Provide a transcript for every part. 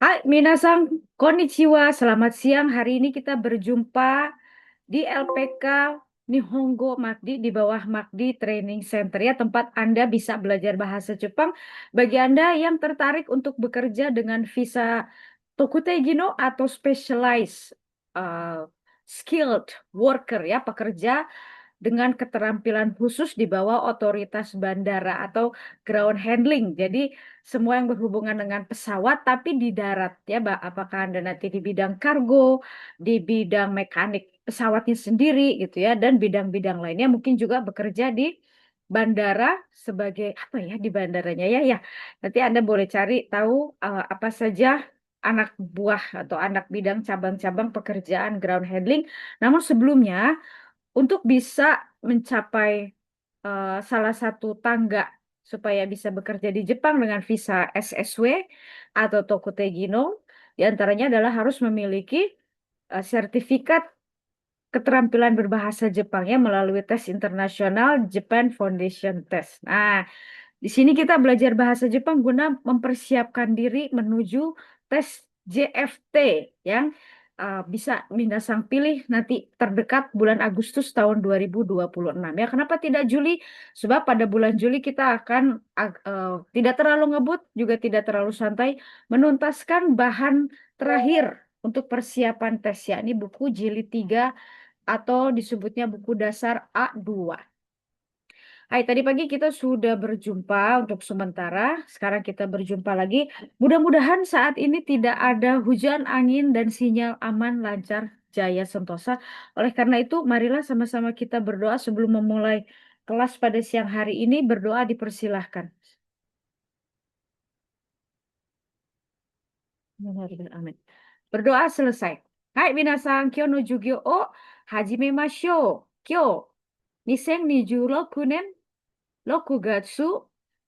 Hai, minasan konnichiwa. Selamat siang. Hari ini kita berjumpa di LPK Nihongo MACD di bawah MACD Training Center ya, tempat Anda bisa belajar bahasa Jepang. Bagi Anda yang tertarik untuk bekerja dengan visa Tokutei no atau specialized uh, skilled worker ya, pekerja dengan keterampilan khusus di bawah otoritas bandara atau ground handling. Jadi semua yang berhubungan dengan pesawat tapi di darat ya, Mbak. Apakah Anda nanti di bidang kargo, di bidang mekanik pesawatnya sendiri gitu ya, dan bidang-bidang lainnya mungkin juga bekerja di bandara sebagai apa ya di bandaranya ya ya. Nanti Anda boleh cari tahu apa saja anak buah atau anak bidang cabang-cabang pekerjaan ground handling. Namun sebelumnya untuk bisa mencapai salah satu tangga supaya bisa bekerja di Jepang dengan visa SSW atau Tokutei no, di antaranya adalah harus memiliki sertifikat keterampilan berbahasa Jepang ya melalui tes internasional Japan Foundation Test. Nah, di sini kita belajar bahasa Jepang guna mempersiapkan diri menuju tes JFT yang bisa Minasang pilih nanti terdekat bulan Agustus tahun 2026 ya. Kenapa tidak Juli? Sebab pada bulan Juli kita akan tidak terlalu ngebut juga tidak terlalu santai menuntaskan bahan terakhir untuk persiapan tes yakni buku jilid 3 atau disebutnya buku dasar A2. Hai, tadi pagi kita sudah berjumpa untuk sementara. Sekarang kita berjumpa lagi. Mudah-mudahan saat ini tidak ada hujan, angin, dan sinyal aman, lancar, jaya, sentosa. Oleh karena itu, marilah sama-sama kita berdoa sebelum memulai kelas pada siang hari ini. Berdoa dipersilahkan. Amin. Berdoa selesai. Hai, minasan, kyo no jugyo o hajimemashou. Kyo, 2026年6月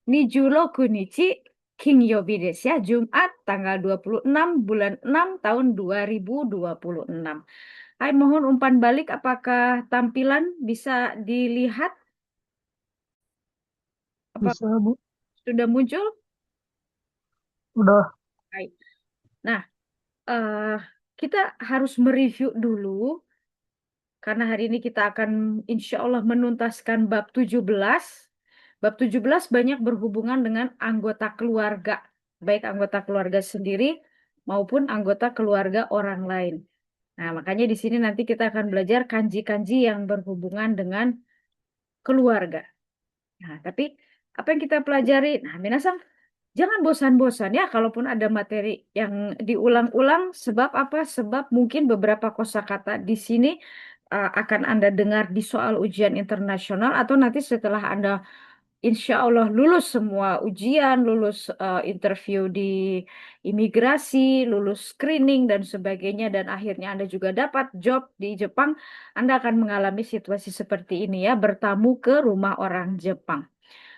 26 日Kinyobi desu ya, Jumat tanggal 26 bulan 6 tahun 2026. Hai, mohon umpan balik apakah tampilan bisa dilihat? Apa Bisa, Bu. sudah muncul? Udah. Hai. Nah, eh, kita harus mereview dulu karena hari ini kita akan insya Allah menuntaskan bab 17. Bab 17 banyak berhubungan dengan anggota keluarga, baik anggota keluarga sendiri maupun anggota keluarga orang lain. Nah, makanya di sini nanti kita akan belajar kanji-kanji yang berhubungan dengan keluarga. Nah, tapi apa yang kita pelajari? Nah, minasang, jangan bosan-bosan ya kalaupun ada materi yang diulang-ulang. Sebab apa? Sebab mungkin beberapa kosakata di sini akan Anda dengar di soal ujian internasional atau nanti setelah Anda insya Allah lulus semua ujian, lulus interview di imigrasi, lulus screening dan sebagainya, dan akhirnya Anda juga dapat job di Jepang, Anda akan mengalami situasi seperti ini ya, bertamu ke rumah orang Jepang.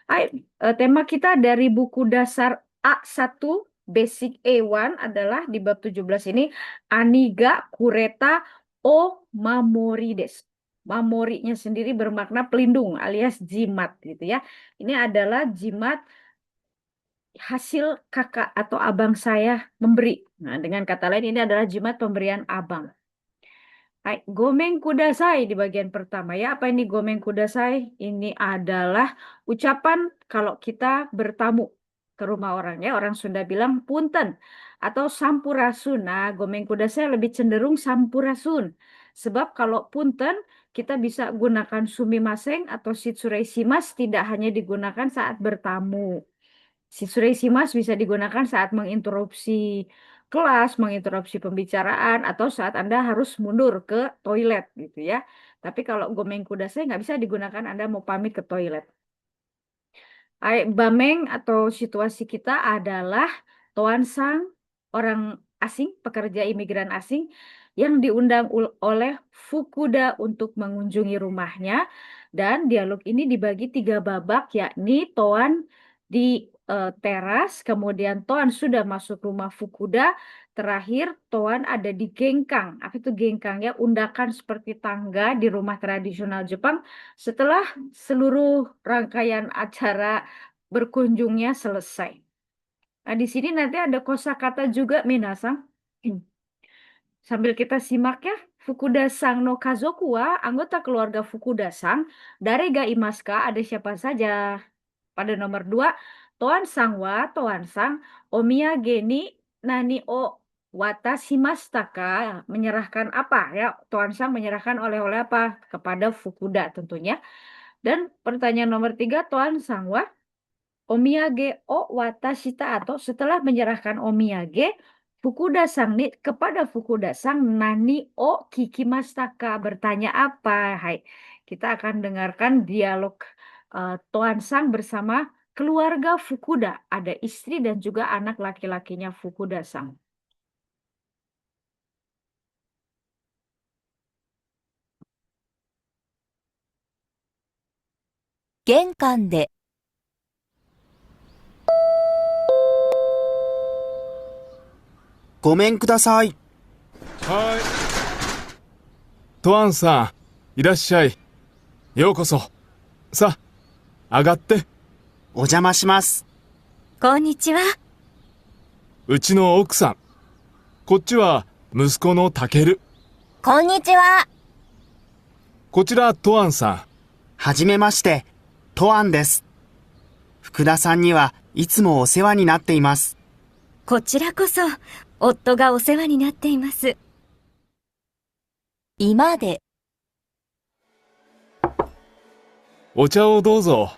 Hai, tema kita dari buku dasar A1 Basic A1 adalah di bab 17 ini Aniga Kureta o Mamori desu. Mamorinya sendiri bermakna pelindung alias jimat gitu ya. Ini adalah jimat hasil kakak atau abang saya memberi. Nah, dengan kata lain ini adalah jimat pemberian abang. Hai, Gomeng kudasai di bagian pertama ya. Apa ini gomeng kudasai? Ini adalah ucapan kalau kita bertamu ke rumah orang ya. Orang Sunda bilang punten atau sampurasun. Nah, gomeng kudasai lebih cenderung sampurasun. Sebab kalau punten kita bisa gunakan sumimasen atau shitsureishimas tidak hanya digunakan saat bertamu. Shitsureishimasu bisa digunakan saat menginterupsi kelas, menginterupsi pembicaraan, atau saat Anda harus mundur ke toilet gitu ya. Tapi kalau gomeng kudasai nggak bisa digunakan Anda mau pamit ke toilet. Bameng atau situasi kita adalah Toan Sang, orang asing, pekerja imigran asing yang diundang oleh Fukuda untuk mengunjungi rumahnya. Dan dialog ini dibagi 3 babak, yakni Toan di teras, kemudian Toan sudah masuk rumah Fukuda, terakhir Toan ada di gengkang. Apa itu gengkang ya? Undakan seperti tangga di rumah tradisional Jepang setelah seluruh rangkaian acara berkunjungnya selesai. Nah, di sini nanti ada kosakata juga, Minasang. Sambil kita simak ya. Fukudasang no kazoku wa anggota keluarga Fukudasang. Darega imaska ada siapa saja? Pada nomor 2, Toan Sang wa Toan Sang omiyage ni nani o watashimashita ka? Menyerahkan apa ya? Toan Sang menyerahkan oleh-oleh apa kepada Fukuda tentunya. Dan pertanyaan nomor 3, Toan Sang wa omiyage o watashita atau setelah menyerahkan omiyage Fukuda Sang ni kepada Fukuda Sang nani o kikimashita ka? Bertanya apa? Hai, kita akan dengarkan dialog Toan Sang bersama keluarga Fukuda. Ada istri dan juga anak laki-lakinya Fukuda Sang. 玄関で、ごめんください。はーい。トアンさん、いらっしゃい。ようこそ。さあ、上がって。お邪魔します。こんにちは。うちの奥さん。こっちは息子のタケル。こんにちは。こちらトアンさん。はじめまして、トアンです。福田さんにはいつもお世話になっています。こちらこそ、夫がお世話になっています。居間で、お茶をどうぞ。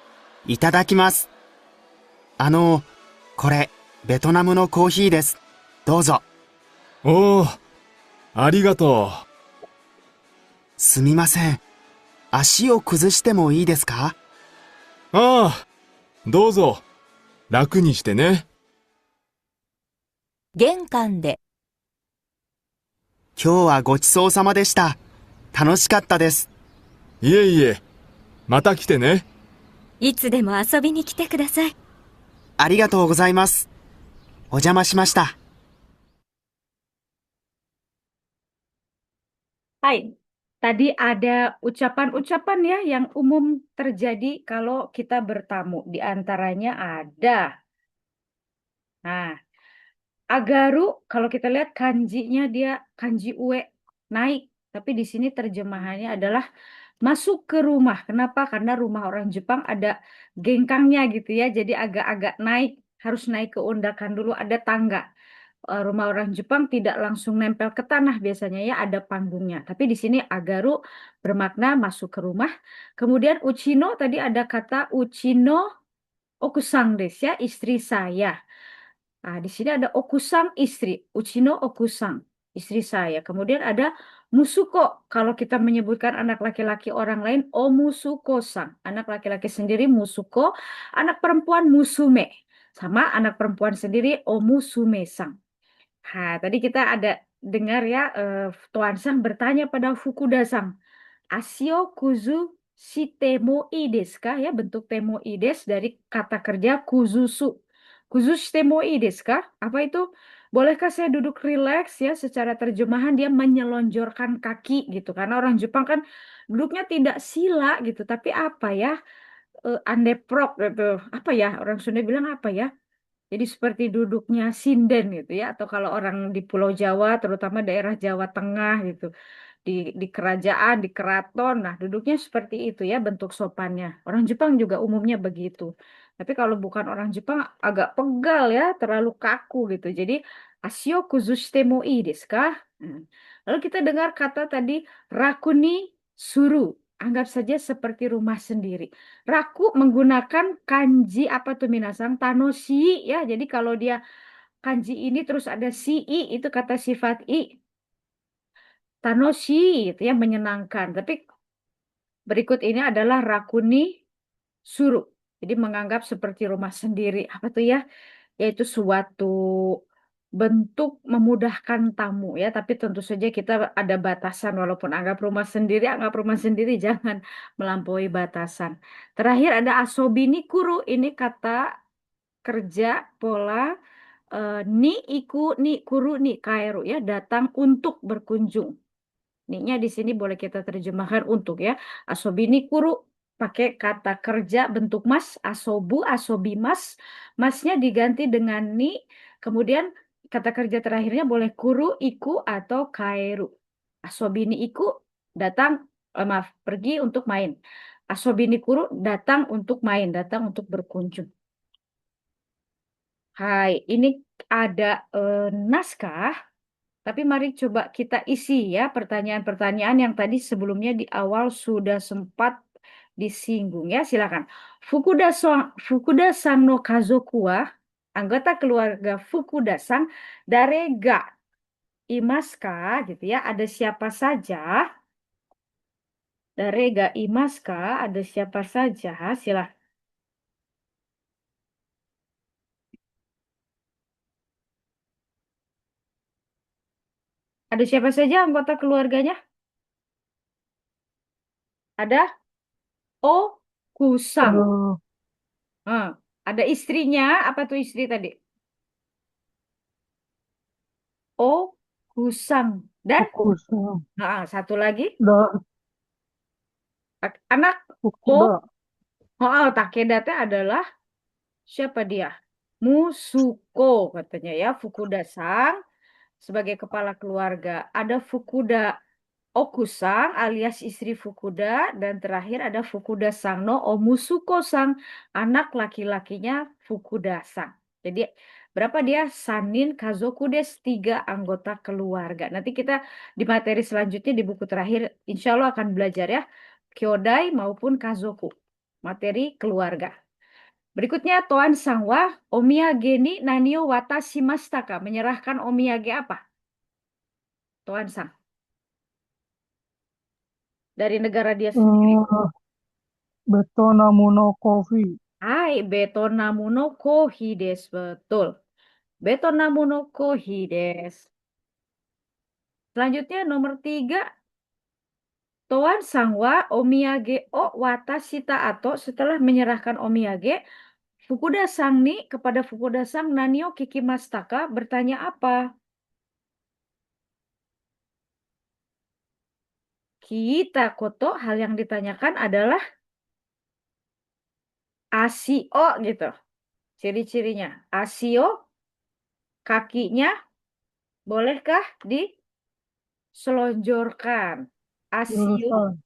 いただきます。これ、ベトナムのコーヒーです。どうぞ。おー、ありがとすみません。足を崩してもいいですか？う。ああ、どうぞ。楽にしてね。玄関で、今日はごちそうさまでした。楽しかったです。いえいえ、また来てね。いつでも遊びに来てください。ありがとうございます。お邪魔しました。Hai, tadi ada ucapan-ucapan ya yang umum terjadi kalau kita bertamu. Di antaranya ada. Nah, agaru kalau kita lihat kanjinya dia kanji ue naik, tapi di sini terjemahannya adalah masuk ke rumah. Kenapa? Karena rumah orang Jepang ada gengkangnya gitu ya. Jadi agak-agak naik, harus naik ke undakan dulu ada tangga. Rumah orang Jepang tidak langsung nempel ke tanah biasanya ya ada panggungnya. Tapi di sini agaru bermakna masuk ke rumah. Kemudian uchino tadi ada kata uchino okusang desu ya, istri saya. Nah, di sini ada okusang istri, uchino okusang, istri saya. Kemudian ada musuko, kalau kita menyebutkan anak laki-laki orang lain, omusuko-sang. Anak laki-laki sendiri musuko, anak perempuan musume. Sama anak perempuan sendiri omusume-sang. Nah, tadi kita ada dengar ya, Tuan Sang bertanya pada Fukuda-sang. Asio kuzu shitemo ii desu ka? Ya, bentuk temo ii desu dari kata kerja kuzusu. Kuzu shitemo ii desu ka? Apa itu? Bolehkah saya duduk rileks ya? Secara terjemahan dia menyelonjorkan kaki gitu. Karena orang Jepang kan duduknya tidak sila gitu. Tapi apa ya? Andeprok gitu. Apa ya? Orang Sunda bilang apa ya? Jadi seperti duduknya sinden gitu ya, atau kalau orang di Pulau Jawa, terutama daerah Jawa Tengah gitu, di kerajaan, di keraton, nah duduknya seperti itu ya bentuk sopannya. Orang Jepang juga umumnya begitu. Tapi kalau bukan orang Jepang agak pegal ya, terlalu kaku gitu. Jadi asio kuzushite mo ii desu ka? Hmm. Lalu kita dengar kata tadi rakuni suru. Anggap saja seperti rumah sendiri. Raku menggunakan kanji apa tuh Minasang? Tanoshi ya. Jadi kalau dia kanji ini terus ada si i itu kata sifat i. Tanoshi itu ya menyenangkan. Tapi berikut ini adalah rakuni suru. Jadi menganggap seperti rumah sendiri. Apa tuh ya? Yaitu suatu bentuk memudahkan tamu ya. Tapi tentu saja kita ada batasan. Walaupun anggap rumah sendiri jangan melampaui batasan. Terakhir ada asobi ni kuru. Ini kata kerja pola ni iku ni kuru ni kaeru ya. Datang untuk berkunjung. Ni-nya di sini boleh kita terjemahkan untuk ya. Asobi ni kuru. pakai kata kerja bentuk mas, asobu, asobimas. Masnya diganti dengan ni. Kemudian kata kerja terakhirnya boleh kuru, iku, atau kaeru. Asobini iku datang, maaf, pergi untuk main. Asobini kuru datang untuk main, datang untuk berkunjung. Hai, ini ada naskah, tapi mari coba kita isi ya pertanyaan-pertanyaan yang tadi sebelumnya di awal sudah sempat disinggung ya. Silakan. Fukuda-san no kazoku wa, anggota keluarga Fukuda-san, darega imasu ka gitu ya. Ada siapa saja? Darega imasu ka? Ada siapa saja? Silakan. Ada siapa saja anggota keluarganya? Ada Okusang. Eh, Hmm. Ada istrinya, apa tuh istri tadi? Okusang. Dan Fukusa, satu lagi, da, anak Fukuda, Takeda teh adalah siapa dia? Musuko katanya ya, Fukuda-sang sebagai kepala keluarga. Ada Fukuda Okusang alias istri Fukuda, dan terakhir ada Fukuda-sang no Omusuko-sang, anak laki-lakinya Fukuda-sang. Jadi berapa dia? Sanin Kazoku des, tiga anggota keluarga. Nanti kita di materi selanjutnya di buku terakhir insya Allah akan belajar ya. Kyodai maupun Kazoku. Materi keluarga. Berikutnya Toan Sangwa, omiyage ni nanio watashimashita ka? Menyerahkan omiyage apa? Toan Sang. Dari negara dia sendiri. Betonamu no Coffee, Hai, Betonamu no kohi desu. Betul. Betonamu no kohi desu. Selanjutnya nomor 3. Toan Sangwa omiyage o watashita atau setelah menyerahkan omiyage, Fukuda Sang ni kepada Fukuda Sang nanio kikimashita ka? Bertanya apa? Kita koto, hal yang ditanyakan adalah asio gitu. Ciri-cirinya. Asio, kakinya bolehkah diselonjorkan? Asio, Yurusan,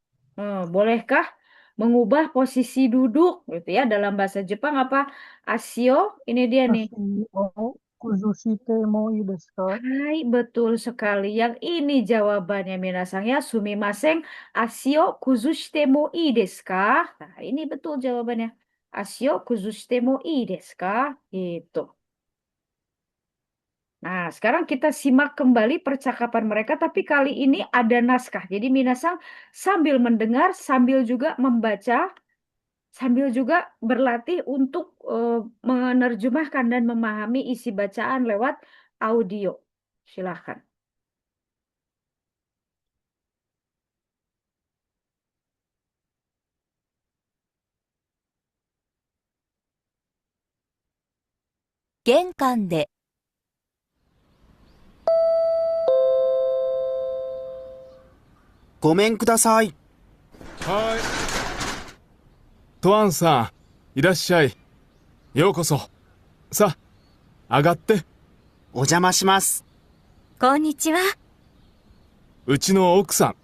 bolehkah mengubah posisi duduk gitu ya. Dalam bahasa Jepang apa? Asio, ini dia nih. Ashi o Kuzushite mo ii desu ka? Hai, betul sekali. Yang ini jawabannya minasang ya. Sumimasen, asio kuzushite mo ii desu ka? Nah, ini betul jawabannya. Asio kuzushite mo ii desu ka? Itu. Nah, sekarang kita simak kembali percakapan mereka, tapi kali ini ada naskah. Jadi minasang sambil mendengar, sambil juga membaca, sambil juga berlatih untuk menerjemahkan dan memahami isi bacaan lewat audio. Silahkan. 玄関で、ごめんください。はーい。トアンさん、いらっしゃい。ようこそ。さあ、上がって。お邪魔します。こんにちは。うちの奥さん。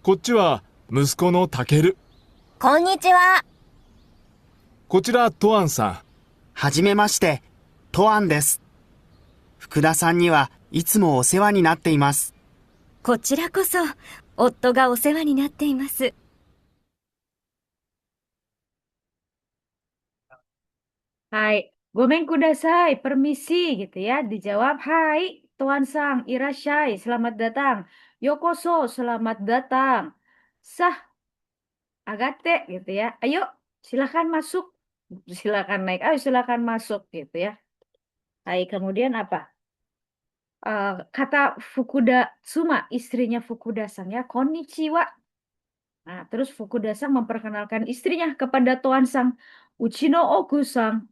こっちは息子のタケル。こんにちは。こちらトアンさん。はじめまして、トアンです。福田さんにはいつもお世話になっています。こちらこそ、夫がお世話になっています。Hai, gomen kudasai, permisi gitu ya. Dijawab, hai, Tuan Sang, irashai, selamat datang. Yokoso, selamat datang. Sah, agate gitu ya. Ayo, silakan masuk. Silakan naik. Ayo, silakan masuk gitu ya. Hai, kemudian apa? Kata Fukuda Tsuma, istrinya Fukuda Sang ya, konnichiwa. Nah, terus Fukuda Sang memperkenalkan istrinya kepada Tuan Sang. Uchino Oku Sang.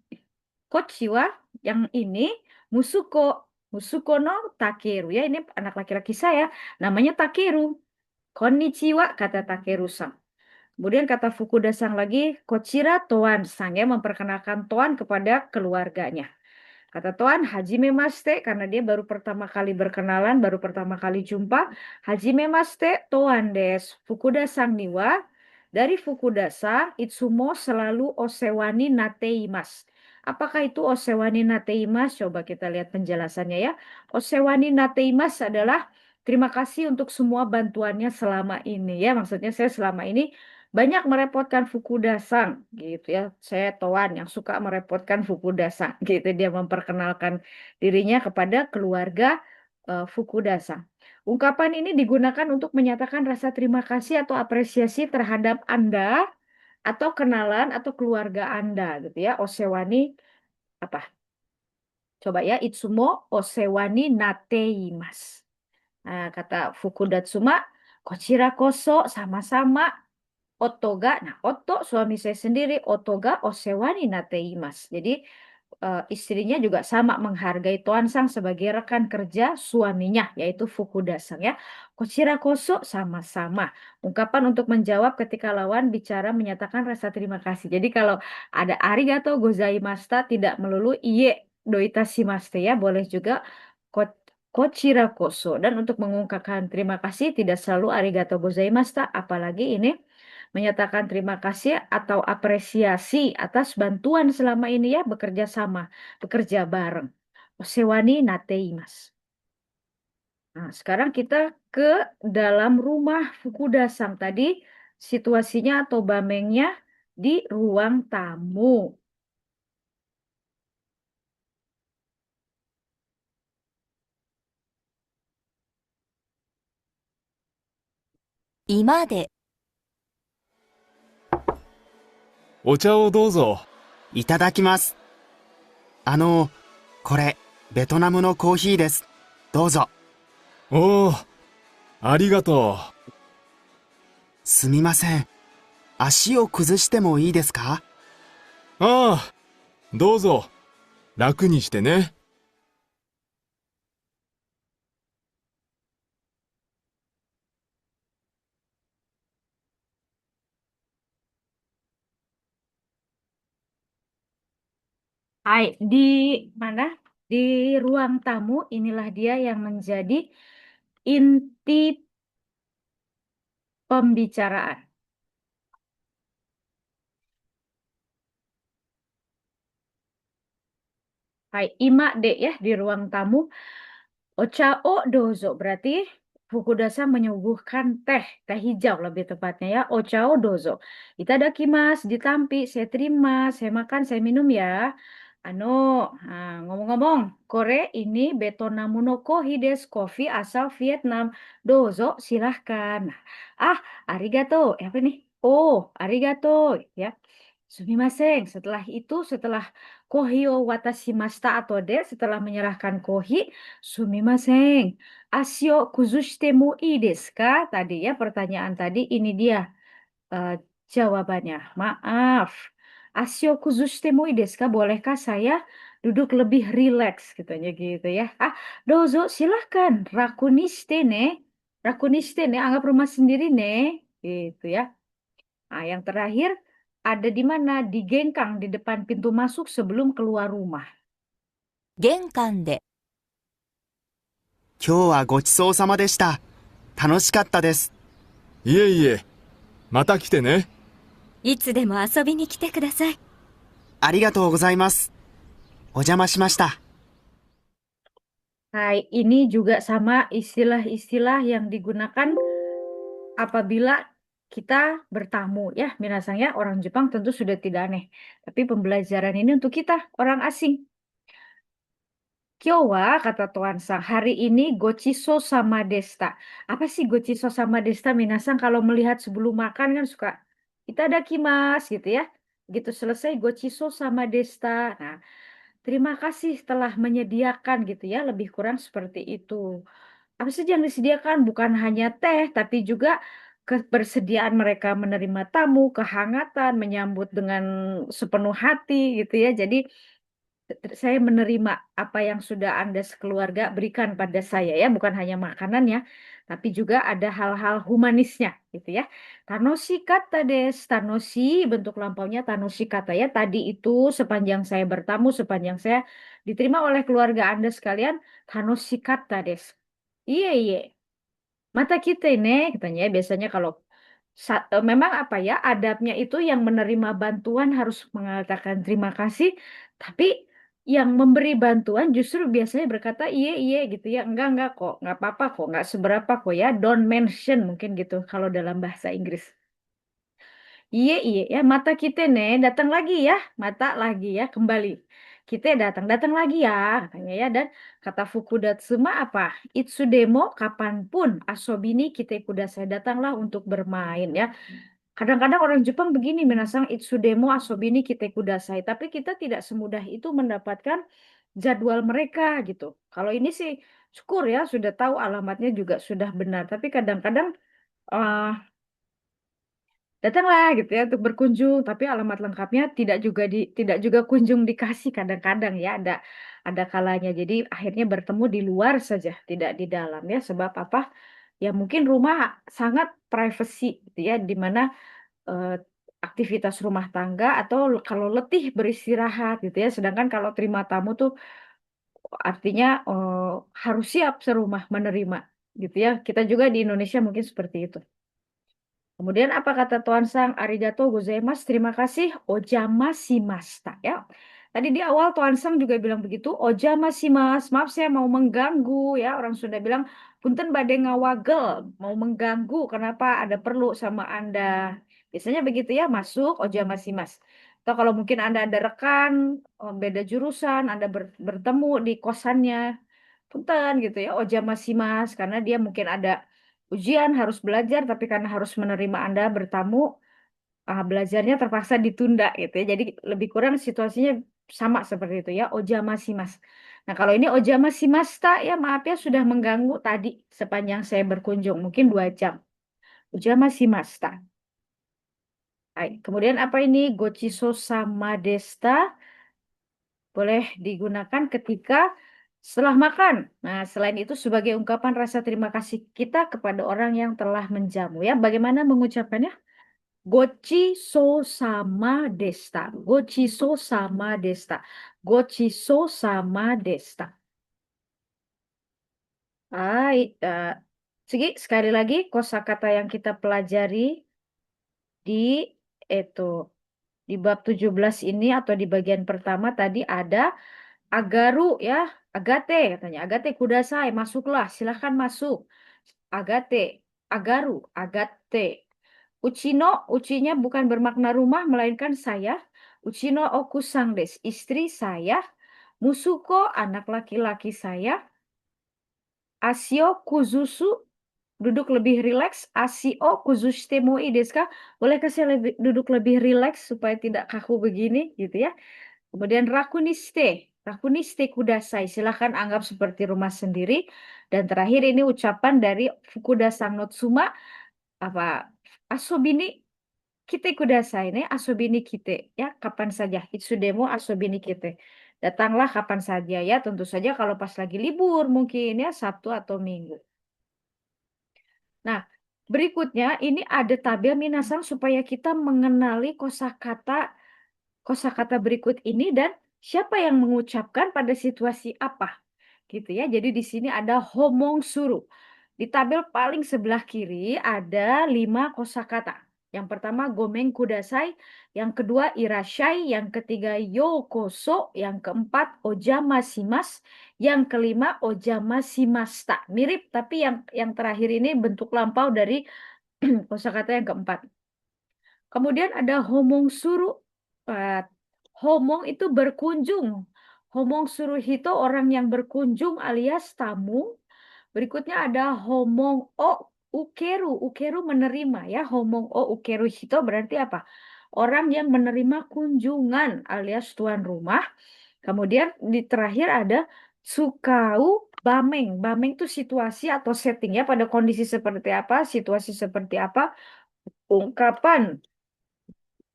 Kochiwa, yang ini Musuko. Musuko no Takeru ya, ini anak laki-laki saya. Namanya Takeru. Konnichiwa, kata Takeru-san. Kemudian kata Fukuda-sang lagi, Kochira Toan-sang ya, memperkenalkan Toan kepada keluarganya. Kata Toan, Hajime Maste, karena dia baru pertama kali berkenalan, baru pertama kali jumpa. Hajime Maste, Toan des. Fukuda-sang niwa, dari Fukuda-sang, Itsumo selalu osewani nateimasu. Apakah itu osewani nateimasu? Coba kita lihat penjelasannya ya. Osewani nateimasu adalah terima kasih untuk semua bantuannya selama ini ya. Maksudnya saya selama ini banyak merepotkan Fukuda-sang gitu ya. Saya Toan yang suka merepotkan Fukuda-sang gitu. Dia memperkenalkan dirinya kepada keluarga Fukuda-sang. Ungkapan ini digunakan untuk menyatakan rasa terima kasih atau apresiasi terhadap Anda atau kenalan atau keluarga Anda gitu ya. Osewani apa? Coba ya, Itsumo osewani nateimasu. Nah, kata Fukudatsuma, Kochira koso sama-sama Otoga. Nah, Oto suami saya sendiri, Otoga osewani nateimasu. Jadi istrinya juga sama menghargai Toansang sebagai rekan kerja suaminya, yaitu Fukuda-sang ya. Kochira koso sama-sama. Ungkapan untuk menjawab ketika lawan bicara menyatakan rasa terima kasih. Jadi kalau ada arigato gozaimashita tidak melulu iye doitashimashite ya, boleh juga ko- kochira koso. Dan untuk mengungkapkan terima kasih tidak selalu arigato gozaimashita, apalagi ini menyatakan terima kasih atau apresiasi atas bantuan selama ini ya bekerja sama, bekerja bareng. Osewani nateimasu. Nah, sekarang kita ke dalam rumah Fukuda-sang tadi situasinya atau bamengnya di ruang tamu. 居間で、お茶をどうぞ。いただきます。これ、ベトナムのコーヒーです。どうぞ。おお、ありがとすみません。足を崩してもいいですか？う。ああ、どうぞ。楽にしてね。Hai, di mana? Di ruang tamu inilah dia yang menjadi inti pembicaraan. Hai, ima de ya di ruang tamu. Ocha o dozo berarti Fukuda-san menyuguhkan teh, teh hijau lebih tepatnya ya. Ocha o dozo. Itadakimasu, ditampi, saya terima, saya makan, saya minum ya. Ano, ngomong-ngomong, Kore ini Betonamu no Kohi desu, kopi asal Vietnam. Dozo, silahkan. Ah, arigato. Apa nih? Oh, arigato. Ya. Sumimasen. Setelah itu, setelah Kohio watashimashita atau setelah menyerahkan kohi, sumimasen. Asyo kuzushite mo ii desu ka? Tadi ya pertanyaan tadi ini dia eh, jawabannya. Maaf. Asyo kuzushite mo ii desu ka? Bolehkah saya duduk lebih rileks katanya gitu ya. Ah, dozo silahkan. Rakuniste ne. Rakuniste ne anggap rumah sendiri ne. Gitu ya. Nah, yang terakhir ada di mana? Di gengkang di depan pintu masuk sebelum keluar rumah. 玄関で、今日はごちそうさまでした。楽しかったです。いえいえ、また来てね。いつでも遊びに来てください。ありがとうございます。お邪魔しました。Hai, ini juga sama istilah-istilah yang digunakan apabila kita bertamu ya. Minasang ya, orang Jepang tentu sudah tidak aneh. Tapi pembelajaran ini untuk kita, orang asing. Kyowa, kata Tuan Sang, hari ini gochiso sama desta. Apa sih gochiso sama desta? Minasang kalau melihat sebelum makan kan suka itadakimasu gitu ya. Gitu selesai gochiso sama desta. Nah, terima kasih telah menyediakan gitu ya. Lebih kurang seperti itu. Apa saja yang disediakan? Bukan hanya teh, tapi juga kebersediaan mereka menerima tamu, kehangatan, menyambut dengan sepenuh hati gitu ya. Jadi Saya menerima apa yang sudah Anda sekeluarga berikan pada saya ya, bukan hanya makanannya, tapi juga ada hal-hal humanisnya gitu ya. Tanoshi kata des, tanoshi bentuk lampaunya tanoshi kata ya. Tadi itu sepanjang saya bertamu, sepanjang saya diterima oleh keluarga Anda sekalian, tanoshi kata des. Iya, iya. Mata kita ini, katanya ya, biasanya kalau memang apa ya, adabnya itu yang menerima bantuan harus mengatakan terima kasih, tapi yang memberi bantuan justru biasanya berkata iya iya gitu ya, enggak kok, nggak apa-apa kok, nggak seberapa kok ya, don't mention mungkin gitu kalau dalam bahasa Inggris. Iya, iya, ya mata kita nih datang lagi ya, mata lagi ya kembali. Kita datang lagi ya, katanya ya. Dan kata Fukudatsuma apa? Itsudemo kapanpun asobini kita kudasai datanglah untuk bermain ya. Kadang-kadang orang Jepang begini menasang itsudemo asobini kita kudasai, tapi kita tidak semudah itu mendapatkan jadwal mereka gitu. Kalau ini sih syukur ya sudah tahu alamatnya juga sudah benar, tapi kadang-kadang eh, datanglah gitu ya untuk berkunjung, tapi alamat lengkapnya tidak juga kunjung dikasih kadang-kadang ya ada kalanya. Jadi akhirnya bertemu di luar saja, tidak di dalam ya. Sebab apa? Ya mungkin rumah sangat privacy gitu ya, di mana eh, aktivitas rumah tangga atau kalau letih beristirahat gitu ya. Sedangkan kalau terima tamu tuh artinya harus siap serumah menerima gitu ya. Kita juga di Indonesia mungkin seperti itu. Kemudian apa kata Tuan Sang? Arigato gozaimasu. Terima kasih. Ojamashimashita. Ya. Tadi di awal Tuan Sang juga bilang begitu. Ojamasimasu. Maaf saya mau mengganggu. Ya. Orang Sunda bilang, punten bade ngawagel. Mau mengganggu. Kenapa ada perlu sama Anda? Biasanya begitu ya. Masuk. Ojamasimasu. Atau kalau mungkin Anda ada rekan, beda jurusan, Anda bertemu di kosannya. Punten gitu ya. Ojamasimasu. Karena dia mungkin ada ujian harus belajar tapi karena harus menerima Anda bertamu belajarnya terpaksa ditunda gitu ya. Jadi lebih kurang situasinya sama seperti itu ya. Ojamasimas. Nah, kalau ini ojamasimasta ya maaf ya sudah mengganggu tadi sepanjang saya berkunjung mungkin 2 jam. Ojamasimasta. Baik. Kemudian apa ini gochiso sama desta boleh digunakan ketika setelah makan. Nah, selain itu sebagai ungkapan rasa terima kasih kita kepada orang yang telah menjamu ya. Bagaimana mengucapkannya? Gochi so sama desta. Gochi so sama desta. Gochi so sama desta. Hai, Segi, sekali lagi kosakata yang kita pelajari di itu di bab 17 ini atau di bagian pertama tadi ada agaru ya, agate katanya. Agate kudasai, masuklah, silahkan masuk. Agate, agaru, agate. Uchino, uchinya bukan bermakna rumah, melainkan saya. Uchino okusang des, istri saya. Musuko, anak laki-laki saya. Asio kuzusu, duduk lebih rileks. Asio kuzushite moi desu ka? Bolehkah saya duduk lebih rileks supaya tidak kaku begini, gitu ya. Kemudian rakuniste, rakuniste kudasai. Silahkan anggap seperti rumah sendiri. Dan terakhir ini ucapan dari Fukuda Sang no Tsuma, apa asobini kite kudasai ne asobini kite ya kapan saja itsudemo asobini kite datanglah kapan saja ya tentu saja kalau pas lagi libur mungkin ya Sabtu atau Minggu. Nah, berikutnya ini ada tabel minasang supaya kita mengenali kosakata berikut ini dan siapa yang mengucapkan pada situasi apa gitu ya. Jadi di sini ada homong suru. Di tabel paling sebelah kiri ada 5 kosakata. Yang pertama gomeng kudasai, yang kedua irashai, yang ketiga yokoso, yang keempat ojamasimas, yang kelima ojamasimasta. Mirip tapi yang terakhir ini bentuk lampau dari kosakata yang keempat. Kemudian ada homong suru. Eh, Homong itu berkunjung. Homong suruhito orang yang berkunjung alias tamu. Berikutnya ada homong o ukeru. Ukeru menerima ya. Homong o ukeru hito berarti apa? Orang yang menerima kunjungan alias tuan rumah. Kemudian di terakhir ada sukau bameng. Bameng itu situasi atau setting ya pada kondisi seperti apa, situasi seperti apa. Ungkapan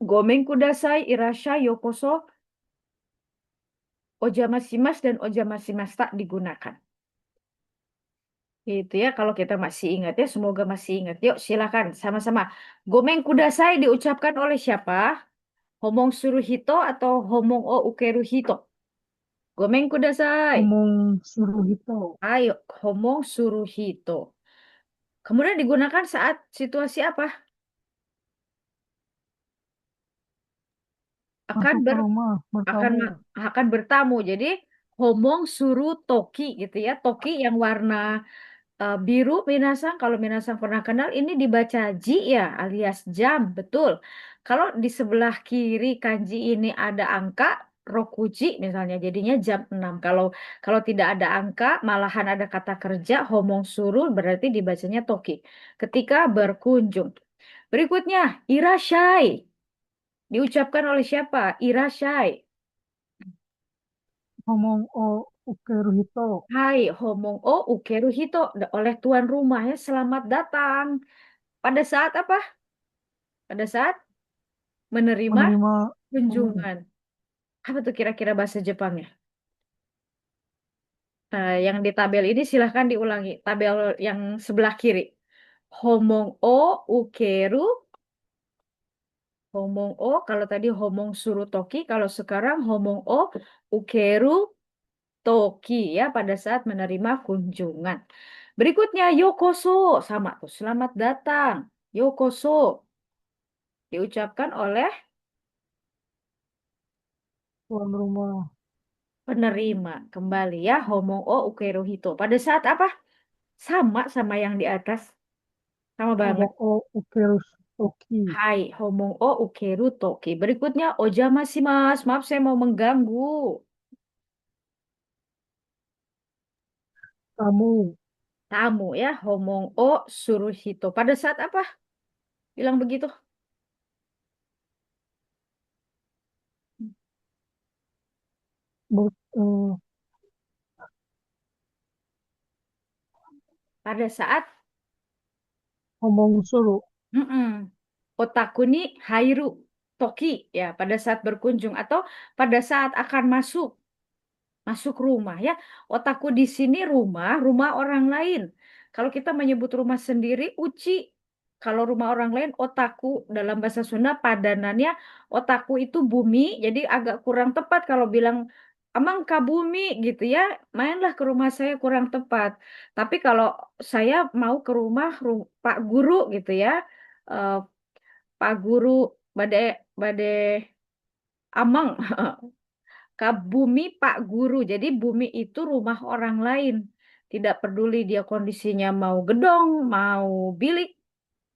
Gomen kudasai irasha yokoso ojamasimas dan ojamasimasta digunakan. Itu ya, kalau kita masih ingat ya, semoga masih ingat. Yuk, silakan sama-sama. Gomeng kudasai diucapkan oleh siapa? Homong suruhito atau homong o ukeruhito? Gomeng kudasai. Ngomong Suruhito. Ayo, homong suruhito. Kemudian digunakan saat situasi apa? Akan Masuk ke ber rumah akan bertamu. akan bertamu. Jadi homong suru toki gitu ya. Toki yang warna biru minasang. Kalau minasang pernah kenal ini dibaca ji ya alias jam, betul. Kalau di sebelah kiri kanji ini ada angka rokuji misalnya jadinya jam 6. Kalau kalau tidak ada angka malahan ada kata kerja homong suru berarti dibacanya toki. Ketika berkunjung. Berikutnya irashai. Diucapkan oleh siapa? Irashai. Ngomong O Ukeruhito. Hai, homong o ukeru hito oleh tuan rumah ya. Selamat datang. Pada saat apa? Pada saat menerima Menerima tamu. kunjungan. Apa tuh kira-kira bahasa Jepangnya? Yang di tabel ini silahkan diulangi. Tabel yang sebelah kiri. Homong o ukeru. Homong o, kalau tadi homong suru toki. Kalau sekarang homong o ukeru toki ya pada saat menerima kunjungan. Berikutnya yokoso. Sama tuh. Selamat datang. Yokoso. Diucapkan oleh Tuan rumah. penerima kembali ya homong o ukerohito pada saat apa sama yang di atas sama banget. Ngomong O Ukerutoki. Hai homong o ukeru toki berikutnya ojamasimasu maaf saya mau mengganggu Tamu. tamu ya homong o suruhito pada saat apa bilang begitu Ber, eh, pada saat ngomong Suru. mm-mm, otaku ni hairu toki ya pada saat berkunjung atau pada saat akan masuk rumah ya. Otakku di sini rumah orang lain. Kalau kita menyebut rumah sendiri, uci. Kalau rumah orang lain, otaku dalam bahasa Sunda padanannya otaku itu bumi. Jadi agak kurang tepat kalau bilang Amang ka bumi gitu ya. Mainlah ke rumah saya kurang tepat. Tapi kalau saya mau ke rumah Pak Guru gitu ya. eh, Pak Guru bade bade Amang Bumi Pak Guru. Jadi bumi itu rumah orang lain. Tidak peduli dia kondisinya mau gedong, mau bilik.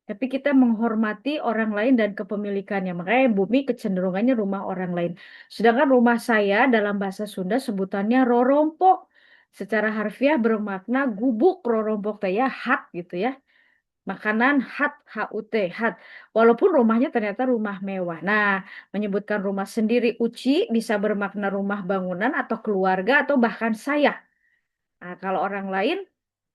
Tapi kita menghormati orang lain dan kepemilikannya. Makanya bumi kecenderungannya rumah orang lain. Sedangkan rumah saya dalam bahasa Sunda sebutannya rorompok. Secara harfiah bermakna gubuk rorompok teh ya hak gitu ya. Makanan HUT, hat. Walaupun rumahnya ternyata rumah mewah. Nah, menyebutkan rumah sendiri uci bisa bermakna rumah bangunan atau keluarga atau bahkan saya. Nah, kalau orang lain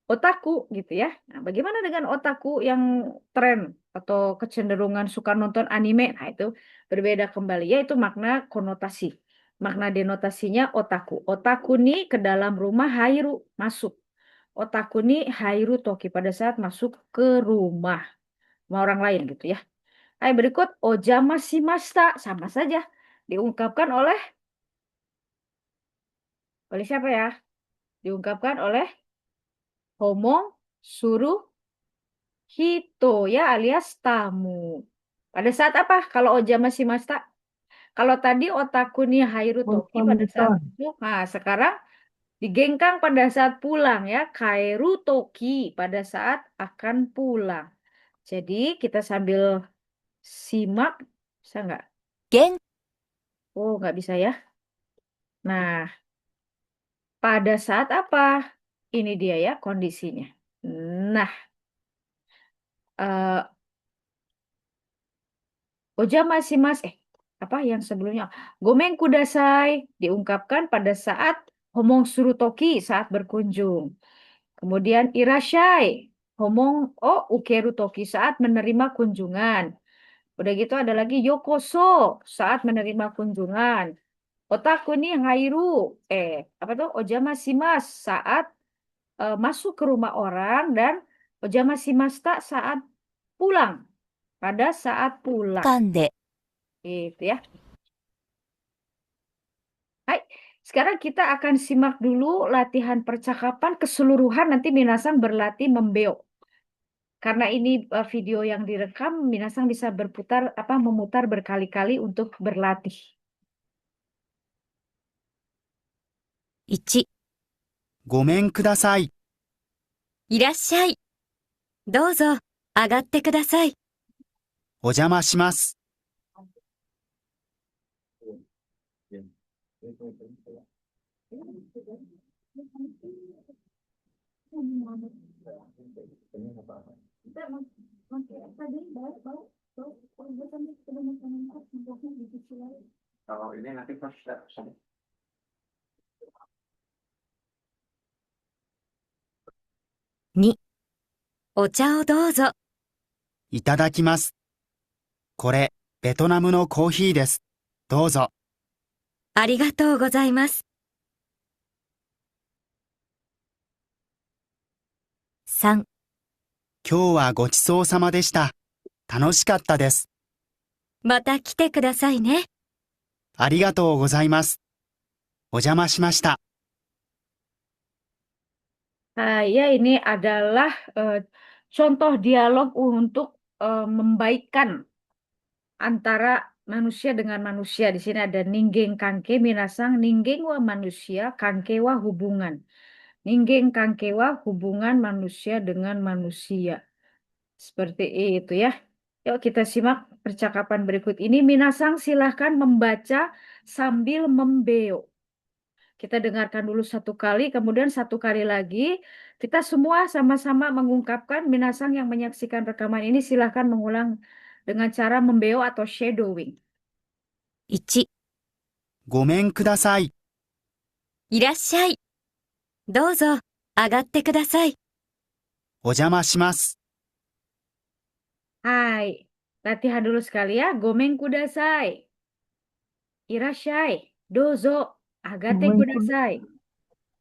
otaku gitu ya. Nah, bagaimana dengan otaku yang tren atau kecenderungan suka nonton anime? Nah, itu berbeda kembali ya itu makna konotasi. Makna denotasinya otaku. Otaku nih ke dalam rumah hairu masuk. Otaku nih hairu toki pada saat masuk ke rumah sama orang lain gitu ya. Ayat berikut ojama shimashita sama saja diungkapkan oleh siapa ya? Diungkapkan oleh homong suruh hito ya alias tamu. Pada saat apa? Kalau ojama shimashita? Kalau tadi otaku ni hairu toki pada saat Berpamitan. masuk. Nah, sekarang digengkang pada saat pulang ya. Kairu toki pada saat akan pulang. Jadi kita sambil simak, bisa nggak? 現 Oh, nggak bisa ya. Nah, pada saat apa? Ini dia ya kondisinya. Nah, eh Oja masih apa yang sebelumnya? Gomeng kudasai diungkapkan pada saat homong surutoki saat berkunjung. Kemudian irashai, homong ukeru toki saat menerima kunjungan. Udah gitu ada lagi yokoso saat menerima kunjungan. Otaku ni ngairu, apa tuh? Ojamasimasu saat masuk ke rumah orang dan ojamasimashita saat pulang. Pada saat pulang. 間で、Itu ya. Hai, sekarang kita akan simak dulu latihan percakapan keseluruhan. Nanti Minasang berlatih membeo. Karena ini video yang direkam, Minasang bisa memutar berkali-kali untuk berlatih. 1、ごめんください。いらっしゃい。どうぞ、上がってください。お邪魔します。2、お茶をどうぞ。いただきます。これ、ベトナムのコーヒーです。どうぞ。ありがとうございます。3、今日はごちそうさまでした。楽しかったです。また来てくださいね。ありがとうございます。お邪魔しました。Ya, ini adalah contoh dialog untuk membaikkan antara manusia dengan manusia. Di sini ada ninggeng kangke minasang, ninggeng wa manusia, kangke wa hubungan. Ninggeng kangke wa hubungan manusia dengan manusia. Seperti itu ya. Yuk kita simak percakapan berikut ini. Minasang silahkan membaca sambil membeo. Kita dengarkan dulu satu kali, kemudian satu kali lagi. Kita semua sama-sama mengungkapkan. Minasang yang menyaksikan rekaman ini silahkan mengulang dengan cara membeo atau shadowing. 1、ごめんください。いらっしゃい。どうぞ、上がってください。お邪魔します。Hai, latihan dulu sekali ya. Gomen kudasai. Irashai. Dozo. Agate Gomen kudasai.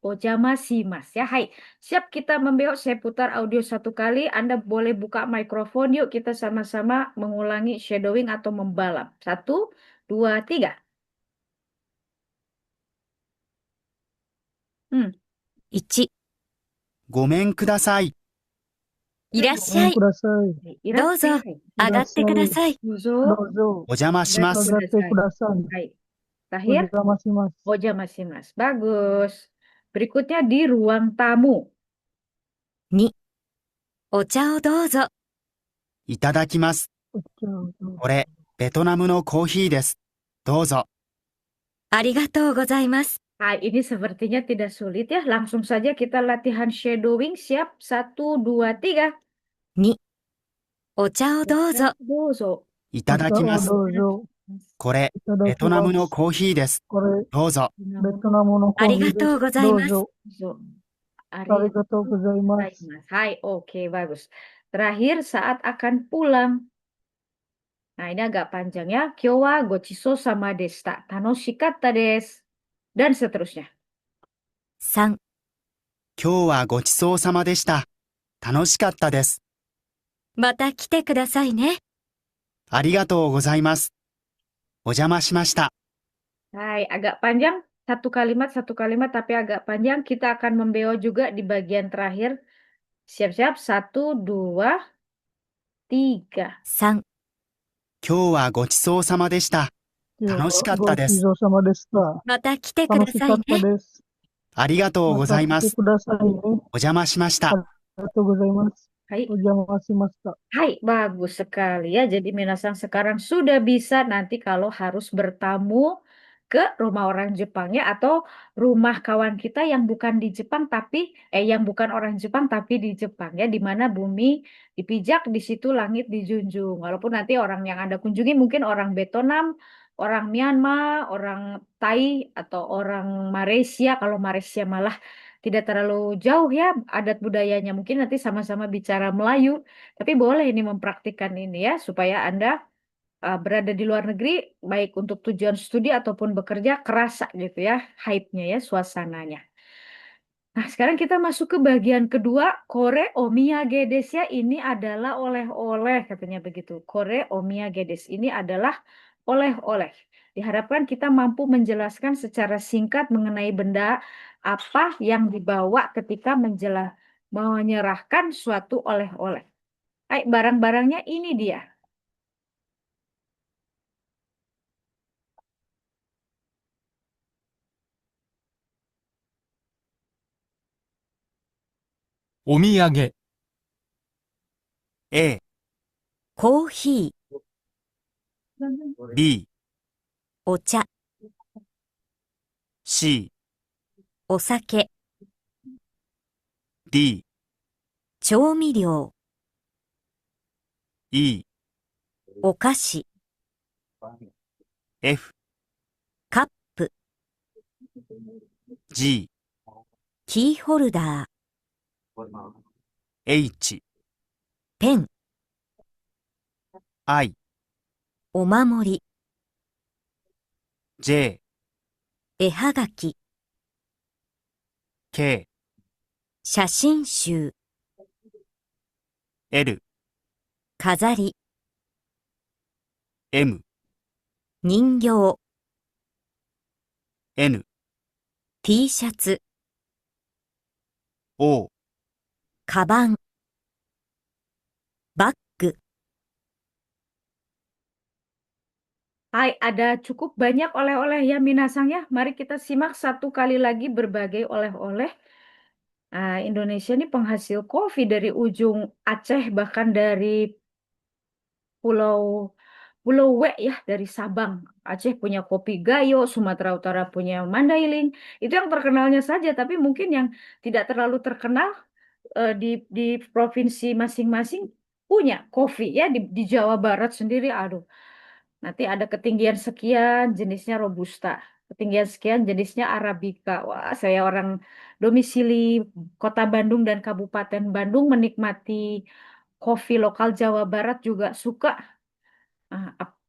Ojamasimasu ya. Hai, siap kita membeo. Saya putar audio satu kali. Anda boleh buka mikrofon. Yuk kita sama-sama mengulangi shadowing atau membalap. 1, 2, 3. 1、ごめんください。いらっしゃい。ください。どうぞ、上がってください。 Dozo. どうぞ、お邪魔します。上がってください。 Hai. お Terakhir. 邪魔します。 Ojamasimasu. Bagus. Berikutnya di ruang tamu. 2、お茶をどうぞ。いただきます。お茶をどうぞ。これ、ベトナムのコーヒーです。どうぞ。ありがとうございます。 Hai, ini sepertinya tidak sulit ya. Langsung saja kita latihan shadowing. Siap. 1, 2, 3. 2、お茶をどうぞ。 Dozo. いただきます。どうぞ。これ、いただきます。ベトナムのコーヒーです。これ、どうぞ。ベトナムのコーヒーです。ありがとうございます。どうぞ。 Dozo. ありがとうございます。 Hai, oke, bagus. Terakhir saat akan pulang. Nah, ini agak panjang ya. Kyo wa gochiso sama deshita. Tanoshikatta desu. Dan seterusnya. 3、今日はごちそうさまでした。楽しかったです。また来てくださいね。ありがとうございます。お邪魔しました。 Hai, agak panjang. Satu kalimat, tapi agak panjang. Kita akan membeo juga di bagian terakhir. Siap-siap. 1, 2, 3. 3、今日はごちそうさまでした。楽しかったです。ごちそうさまでした。また来てくだ楽しかっさいね。たです。ありがとうございままた来てす。くださいね。お邪魔しました。ありがとうございます。 Hai. お邪魔しました。 Hai, bagus sekali ya. Jadi Minasang sekarang sudah bisa nanti kalau harus bertamu ke rumah orang Jepang ya, atau rumah kawan kita yang bukan di Jepang tapi yang bukan orang Jepang tapi di Jepang ya, di mana bumi dipijak, di situ langit dijunjung. Walaupun nanti orang yang Anda kunjungi mungkin orang Vietnam, orang Myanmar, orang Thai atau orang Malaysia. Kalau Malaysia malah tidak terlalu jauh ya adat budayanya. Mungkin nanti sama-sama bicara Melayu. Tapi boleh ini mempraktikkan ini ya supaya Anda berada di luar negeri, baik untuk tujuan studi ataupun bekerja, kerasa gitu ya, hype-nya ya, suasananya. Nah, sekarang kita masuk ke bagian kedua, kore omiyage desu ya. Ini adalah oleh-oleh, katanya begitu. Kore omiyage desu. Ini adalah oleh-oleh. Diharapkan kita mampu menjelaskan secara singkat mengenai benda apa yang dibawa ketika menyerahkan suatu oleh-oleh. Barang-barangnya ini dia.お土産、A、コーヒ B、ー、お茶、 C、お酒、 D、調味料、 E、お菓子、 F、カップ、 G、キーホルダー、 H、ペン、 I、お守り、 J、絵はがき、 K、写真集、 L、飾り、 M、人形、 N、 T シャツ、 O、カバン、バッグ、 Hai, ada cukup banyak oleh-oleh ya Minasang ya. Mari kita simak satu kali lagi berbagai oleh-oleh. Indonesia ini penghasil kopi dari ujung Aceh bahkan dari pulau Pulau W ya dari Sabang. Aceh punya kopi Gayo, Sumatera Utara punya Mandailing. Itu yang terkenalnya saja, tapi mungkin yang tidak terlalu terkenal di provinsi masing-masing punya kopi ya di Jawa Barat sendiri. Aduh, nanti ada ketinggian sekian jenisnya Robusta, ketinggian sekian jenisnya Arabica. Wah, saya orang domisili Kota Bandung dan Kabupaten Bandung menikmati kopi lokal Jawa Barat juga suka.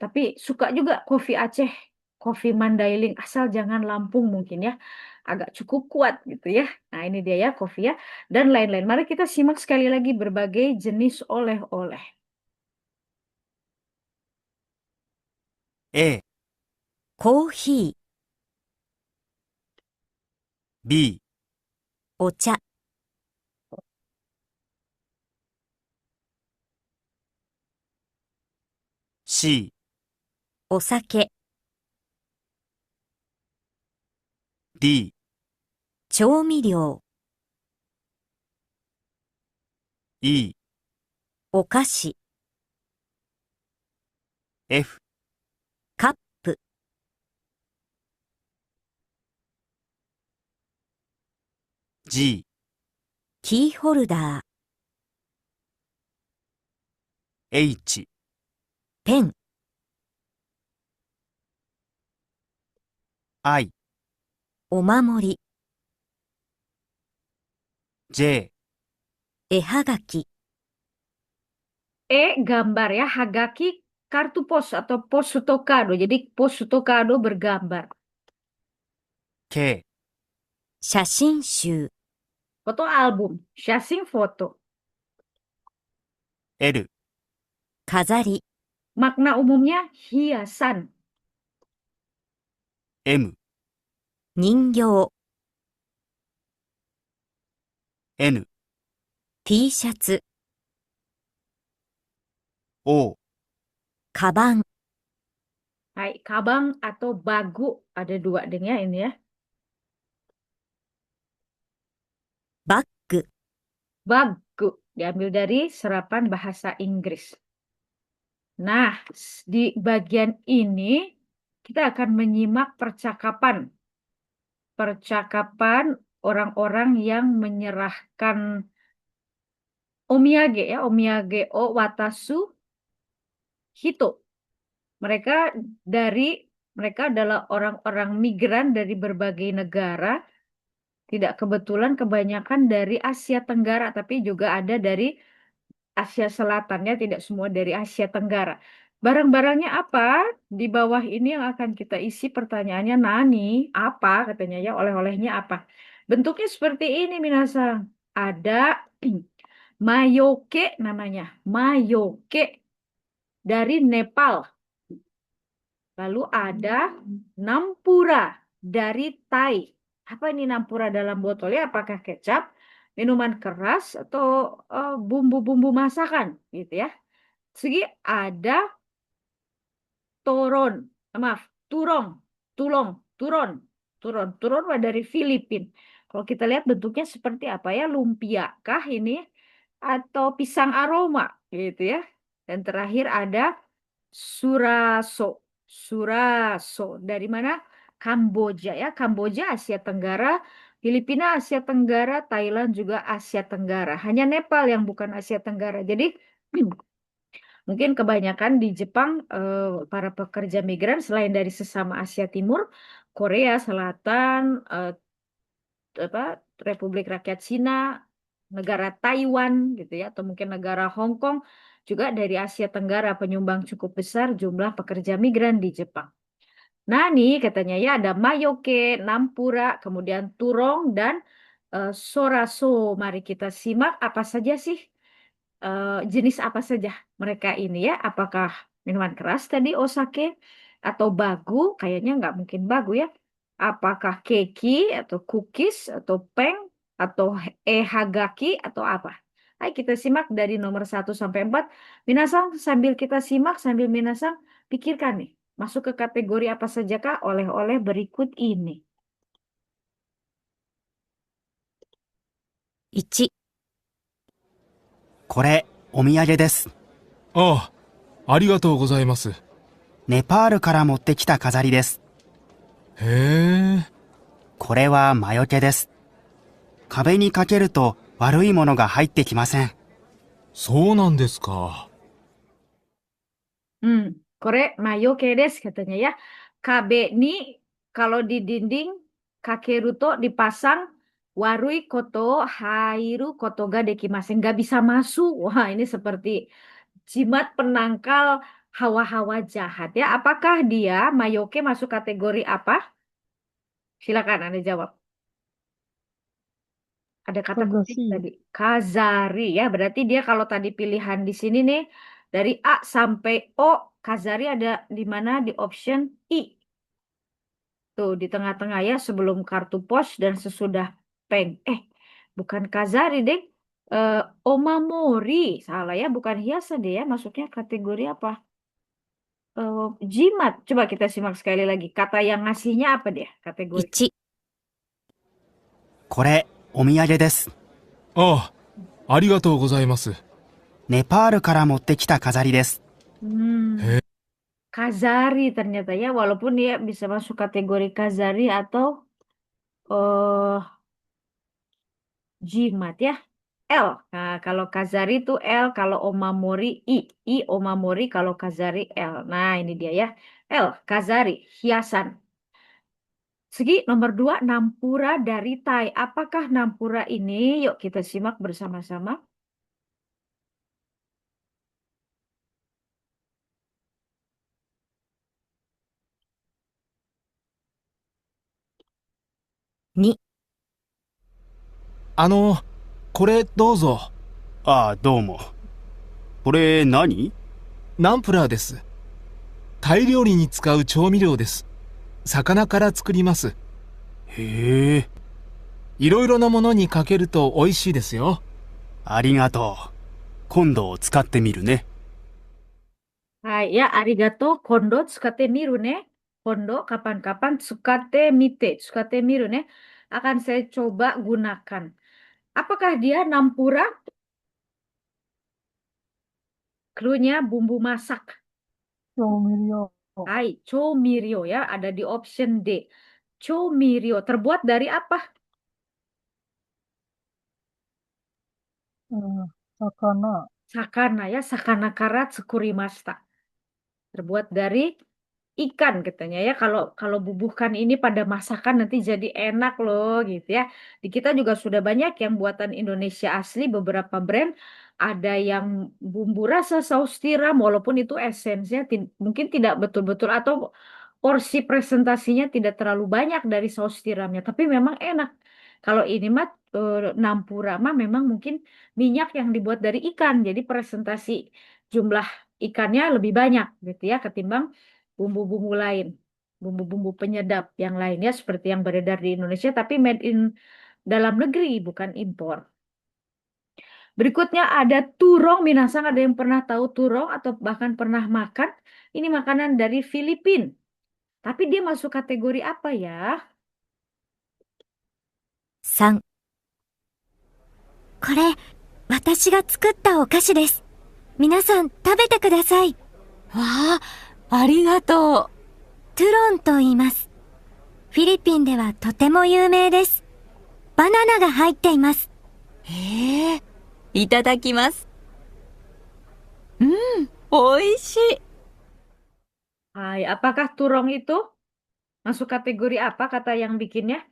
Tapi suka juga kopi Aceh, kopi Mandailing, asal jangan Lampung mungkin ya. Agak cukup kuat gitu ya. Nah, ini dia ya kopi ya. Dan lain-lain. Mari kita simak sekali lagi berbagai jenis oleh-oleh. A、コーヒ B、ー、お茶、 C、お酒、 D、調味料、 E、お菓子、 F、カップ、 G、キーホルダー、 H、ペン、 I、お守り、 J、絵はがき、 Gambar ya, hagaki kartu pos atau pos sutokado. Jadi pos sutokado bergambar. K、写真集、 Foto album, shasing foto. L、飾り、 Makna umumnya hiasan. M、人形、 N、 T シャツ、 O、カバン、 Hai, kabang atau bagu. Ada dua deng ya ini ya. バッグ、 Bagu diambil dari serapan bahasa Inggris. Nah, di bagian ini kita akan menyimak percakapan. Percakapan orang-orang yang menyerahkan omiyage ya, omiyage o watasu hito. Mereka adalah orang-orang migran dari berbagai negara. Tidak kebetulan kebanyakan dari Asia Tenggara, tapi juga ada dari Asia Selatan ya, tidak semua dari Asia Tenggara. Barang-barangnya apa? Di bawah ini yang akan kita isi pertanyaannya nani, apa katanya ya, oleh-olehnya apa? Bentuknya seperti ini minasang. Ada mayoke namanya, mayoke dari Nepal. Lalu ada nampura dari Thai. Apa ini nampura dalam botolnya? Apakah kecap, minuman keras, atau bumbu-bumbu masakan gitu ya? Segi ada toron, maaf, turong, tulong, turon, turon mah dari Filipina. Kalau kita lihat bentuknya seperti apa ya, lumpia kah ini atau pisang aroma gitu ya. Dan terakhir ada suraso, suraso dari mana? Kamboja ya, Kamboja Asia Tenggara, Filipina Asia Tenggara, Thailand juga Asia Tenggara. Hanya Nepal yang bukan Asia Tenggara. Jadi mungkin kebanyakan di Jepang para pekerja migran selain dari sesama Asia Timur, Korea Selatan, apa Republik Rakyat Cina, negara Taiwan gitu ya, atau mungkin negara Hong Kong juga dari Asia Tenggara penyumbang cukup besar jumlah pekerja migran di Jepang. Nah, nih katanya ya ada Mayoke, Nampura, kemudian Turong dan Soraso. Mari kita simak apa saja sih jenis apa saja mereka ini ya. Apakah minuman keras tadi osake atau bagu? Kayaknya nggak mungkin bagu ya. Apakah keki atau cookies atau peng atau hagaki atau apa? Ayo kita simak dari nomor 1 sampai 4. Minasang sambil kita simak sambil Minasang pikirkan nih. Masuk ke kategori apa saja kah oleh-oleh berikut ini? 1、これ、お土産です。ああ、ありがとうございます。へネパールから持ってきた飾りです。え、これは魔除けです。壁にかけると悪いものが入ってきません。そうなんですか。Korek mayoke desu katanya ya. Kabe ni kalau di dinding kakeruto dipasang warui koto hairu koto ga dekimasen, nggak bisa masuk. Wah, ini seperti jimat penangkal hawa-hawa jahat ya. Apakah dia mayoke masuk kategori apa? Silakan Anda jawab. Ada kata kutik Kagasi. tadi. Kazari ya. Berarti dia kalau tadi pilihan di sini nih dari A sampai O, Kazari ada di mana? Di option I. Tuh di tengah-tengah ya sebelum kartu pos dan sesudah peng. Bukan Kazari deh. Omamori. Salah ya, bukan hiasan deh ya. Masuknya kategori apa? Jimat. Coba kita simak sekali lagi. Kata yang ngasihnya apa dia? Kategori. 1、これ、お土産です。ああ、ありがとうございます。ネパールから持ってきた飾りです。Hmm. Kazari ternyata ya, walaupun dia bisa masuk kategori Kazari atau eh jimat ya. L. Nah, kalau Kazari itu L, kalau Omamori I. I Omamori, kalau Kazari L. Nah, ini dia ya. L, Kazari, hiasan. Segi nomor 2, Nampura dari Thai. Apakah Nampura ini? Yuk kita simak bersama-sama. 2、これどうぞ。ああ、どうも。これ何？ナンプラーです。タイ料理に使う調味料です。魚から作ります。へえ、いろいろなものにかけると美味しいですよ。ありがとう。今度使ってみるね。Hai, ya, arigato, kondo, tsukate miru ne. Kondo, kapan-kapan, tsukate mite, tsukate miru ne. Akan saya coba gunakan. Apakah dia nampura? Cluenya bumbu masak. 調味料。 Hai, chomirio ya, ada di option D. Chomirio, terbuat dari apa? 魚。 Sakana ya, sakana kara tsukurimashita. Terbuat dari ikan katanya ya. Kalau kalau bubuhkan ini pada masakan nanti jadi enak loh gitu ya. Di kita juga sudah banyak yang buatan Indonesia asli, beberapa brand ada yang bumbu rasa saus tiram walaupun itu esensinya mungkin tidak betul-betul atau porsi presentasinya tidak terlalu banyak dari saus tiramnya, tapi memang enak. Kalau ini mah Nampura mah memang mungkin minyak yang dibuat dari ikan, jadi presentasi jumlah ikannya lebih banyak gitu ya ketimbang bumbu-bumbu lain, bumbu-bumbu penyedap yang lainnya seperti yang beredar di Indonesia tapi made in dalam negeri bukan impor. Berikutnya ada turong, minasang ada yang pernah tahu turong atau bahkan pernah makan? Ini makanan dari Filipina. Tapi dia masuk kategori apa ya? 3、これ、私が作ったお菓子です。皆さん食べてください。わあ、ありがとう。トゥロンと言います。フィリピンではとても有名です。バナナが入っています。へえ、いただきます。うん、美味しい。Hai, apakah turong itu masuk kategori apa kata yang bikinnya?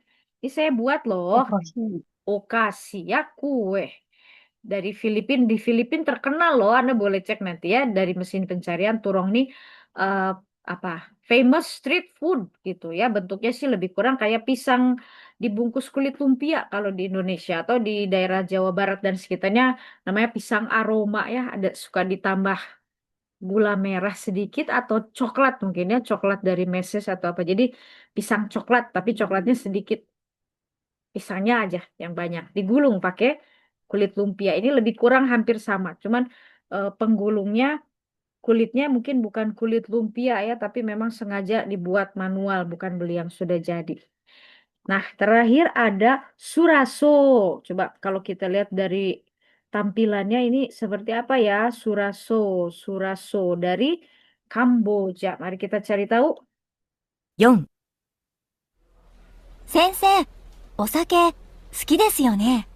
Ini saya buat loh. Operasi. Okasi ya kue. Dari Filipina, di Filipina terkenal loh. Anda boleh cek nanti ya dari mesin pencarian turong nih eh, apa famous street food gitu ya. Bentuknya sih lebih kurang kayak pisang dibungkus kulit lumpia kalau di Indonesia atau di daerah Jawa Barat dan sekitarnya namanya pisang aroma ya. Ada suka ditambah gula merah sedikit atau coklat mungkin ya, coklat dari meses atau apa. Jadi pisang coklat tapi coklatnya sedikit, pisangnya aja yang banyak. Digulung pakai kulit lumpia. Ini lebih kurang hampir sama, cuman penggulungnya kulitnya mungkin bukan kulit lumpia ya, tapi memang sengaja dibuat manual, bukan beli yang sudah jadi. Nah, terakhir ada suraso. Coba kalau kita lihat dari tampilannya ini seperti apa ya? Suraso, suraso dari Kamboja. Mari kita cari tahu. 4、先生、お酒好きですよね。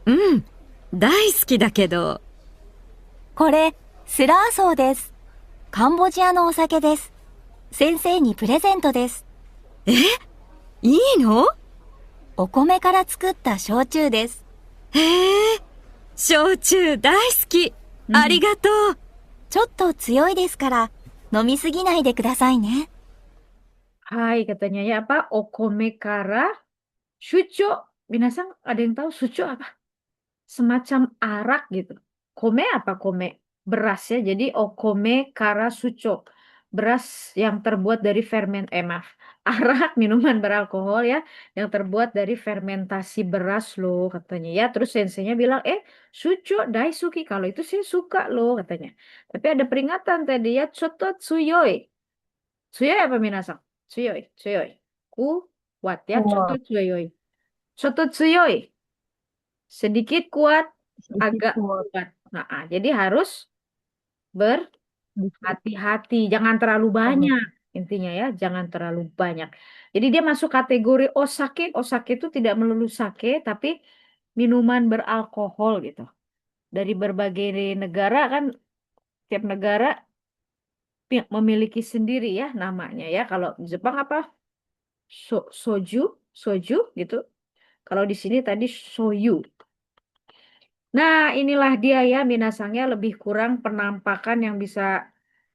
うん、大好きだけど。これ、スラーソーです。カンボジアのお酒です。先生にプレゼントです。え、いいの？お米から作った焼酎です。へえ、焼酎大好き。ありがとう。ちょっと強いですから、飲みすぎないでくださいね。Hai, katanya ya apa? Okomekara Suco. Minasang ada yang tahu suco apa? Semacam arak gitu. Kome apa kome? Beras ya. Jadi okome kara suco. Beras yang terbuat dari maaf. Arak minuman beralkohol ya. Yang terbuat dari fermentasi beras loh katanya ya. Terus senseinya bilang, suco daisuki. Kalau itu saya suka loh katanya. Tapi ada peringatan tadi ya. Chotot suyoi. Suyoi apa minasang? Suyoi. Suyoi. Kuat ya. Kuat. Chotot suyoi. Chotot suyoi. Sedikit kuat, Sedikit agak kuat. kuat. Nah, jadi harus Sedikit berhati-hati, jangan terlalu banget. banyak. Intinya ya, jangan terlalu banyak. Jadi dia masuk kategori osake. Osake itu tidak melulu sake, tapi minuman beralkohol gitu. Dari berbagai negara kan, tiap negara memiliki sendiri ya namanya ya. Kalau Jepang apa? Soju, soju gitu. Kalau di sini tadi soyu. Nah, inilah dia ya minasangnya lebih kurang penampakan yang bisa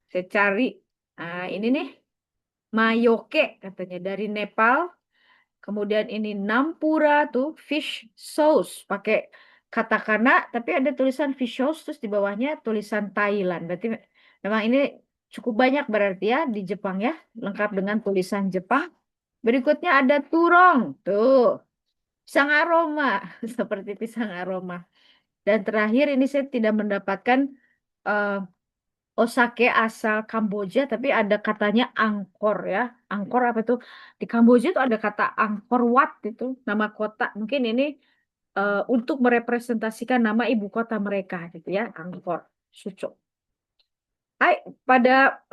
saya cari. Nah, ini nih Mayoke katanya dari Nepal. Kemudian ini Nampura tuh fish sauce pakai katakana tapi ada tulisan fish sauce terus di bawahnya tulisan Thailand. Berarti memang ini cukup banyak berarti ya di Jepang ya, lengkap dengan tulisan Jepang. Berikutnya ada turong. Tuh, pisang aroma seperti pisang aroma. Dan terakhir ini saya tidak mendapatkan eh, Osake asal Kamboja, tapi ada katanya Angkor ya. Angkor apa itu? Di Kamboja itu ada kata Angkor Wat itu, nama kota. Mungkin ini untuk merepresentasikan nama ibu kota mereka gitu ya, Angkor Suco. Hai, pada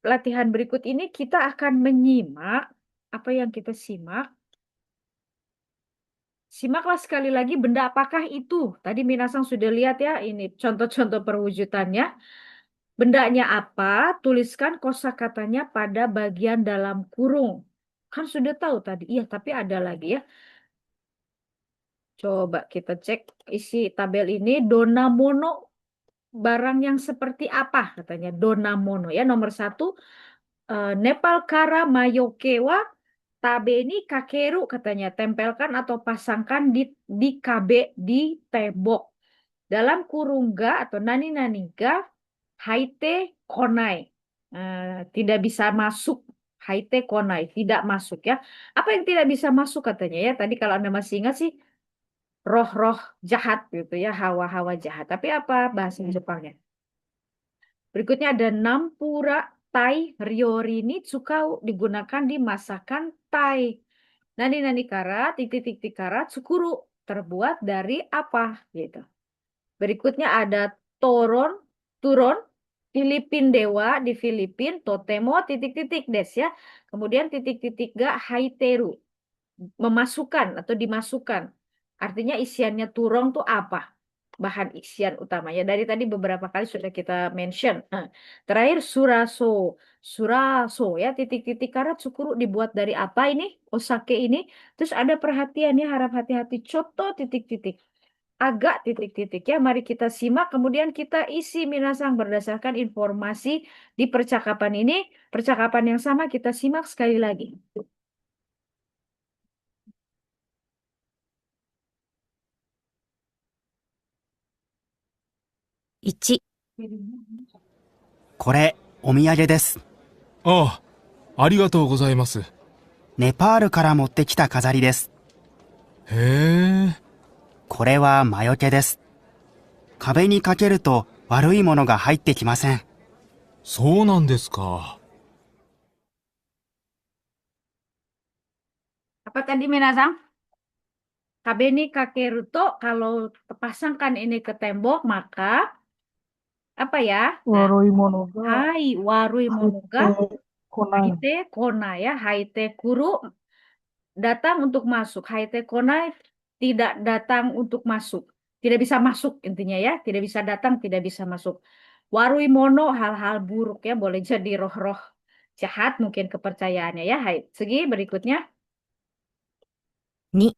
latihan berikut ini kita akan menyimak apa yang kita simak. Simaklah sekali lagi benda apakah itu? Tadi Minasang sudah lihat ya, ini contoh-contoh perwujudannya. Bendanya apa? Tuliskan kosakatanya pada bagian dalam kurung. Kan sudah tahu tadi. Iya, tapi ada lagi ya. Coba kita cek isi tabel ini. Donamono, barang yang seperti apa katanya. Donamono ya. Nomor 1, Nepal kara mayoke wa tabe ni kakeru katanya. Tempelkan atau pasangkan di kabe di tembok. Dalam kurung ga atau nani ga haite konai. Tidak bisa masuk. Haite konai, tidak masuk ya. Apa yang tidak bisa masuk katanya ya. Tadi kalau Anda masih ingat sih, roh-roh jahat gitu ya, hawa-hawa jahat. Tapi apa bahasa Jepangnya? Berikutnya ada nampura tai ryori ni tsukau, digunakan di masakan Thai. Nani kara, titik-titik kara, tsukuru, terbuat dari apa gitu. Berikutnya ada toron, turun, Filipin dewa di Filipin, totemo titik-titik des ya. Kemudian titik-titik ga haiteru, memasukkan atau dimasukkan. Artinya isiannya turong tuh apa? Bahan isian utamanya. Dari tadi beberapa kali sudah kita mention. Terakhir suraso. Suraso ya, titik-titik karat sukuru dibuat dari apa ini? Osake ini. Terus ada perhatian ya, harap hati-hati. Coto titik-titik. Agak titik-titik ya. Mari kita simak, kemudian kita isi minasang berdasarkan informasi di percakapan ini. Percakapan yang sama kita simak sekali lagi. 1、これ、お土産です。ああ、ありがとうございます。ネパールから持ってきた飾りです。へえ、これは魔除けです。壁にかけると悪いものが入ってきません。そうなんですか。Apa tadi minasang? Kabeni kakeruto, kalau pasangkan ini ke tembok, maka apa ya? Nah, 悪いものが hai warui 入っ monoga てこない。 haite kona ya, haite kuru datang untuk masuk, haite kona tidak datang untuk masuk, tidak bisa masuk intinya ya, tidak bisa datang, tidak bisa masuk. Warui mono, hal-hal buruk ya, boleh jadi roh-roh jahat mungkin kepercayaannya ya. Hai, segi berikutnya. 2、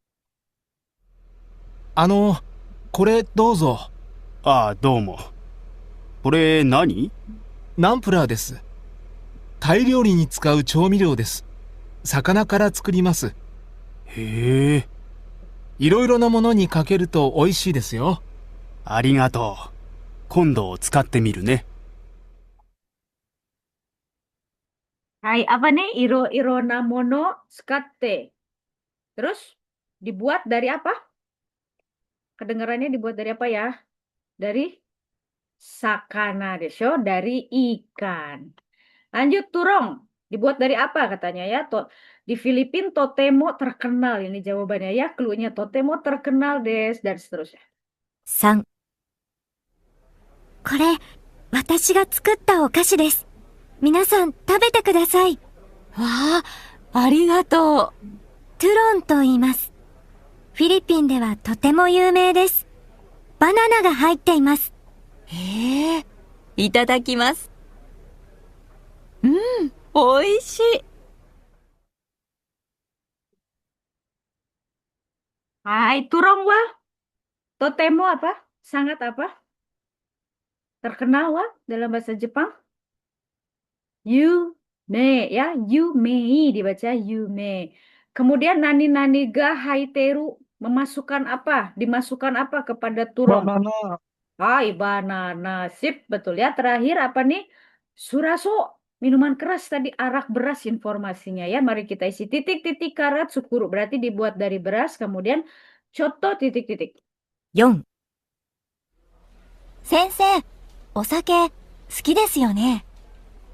これどうぞ。ああ、どうも。これ何？ナンプラーです。タイ料理に使う調味料です。魚から作ります。へえ、いろいろなものにかけると美味しいですよ。ありがとう。今度使ってみるね。Hai, apa nih? Irona mono skatte. Terus dibuat dari apa? Kedengarannya dibuat dari apa ya? Dari sakana desho, dari ikan. Lanjut turong. Dibuat dari apa katanya ya? Di Filipina totemo terkenal, ini jawabannya ya. Cluenya totemo terkenal des, dan seterusnya. 3、これ、私が作ったお菓子です。皆さん食べてください。わあ、ありがとう。トゥロンと言います。フィリピンではとても有名です。バナナが入っています。へえ、いただきます。うん、美味しい。Hai, turong wa. Totemo apa? Sangat apa? Terkenal wa dalam bahasa Jepang? Yume ya, yumei dibaca yume. Kemudian nani ga haiteru, memasukkan apa? Dimasukkan apa kepada turong? バナナ、 Hai, banana. Sip, betul ya. Terakhir apa nih? Suraso, minuman keras tadi, arak beras informasinya ya. Mari kita isi titik-titik karat sukuru. Berarti dibuat dari beras, kemudian coto titik-titik. 4、先生、お酒好きですよね。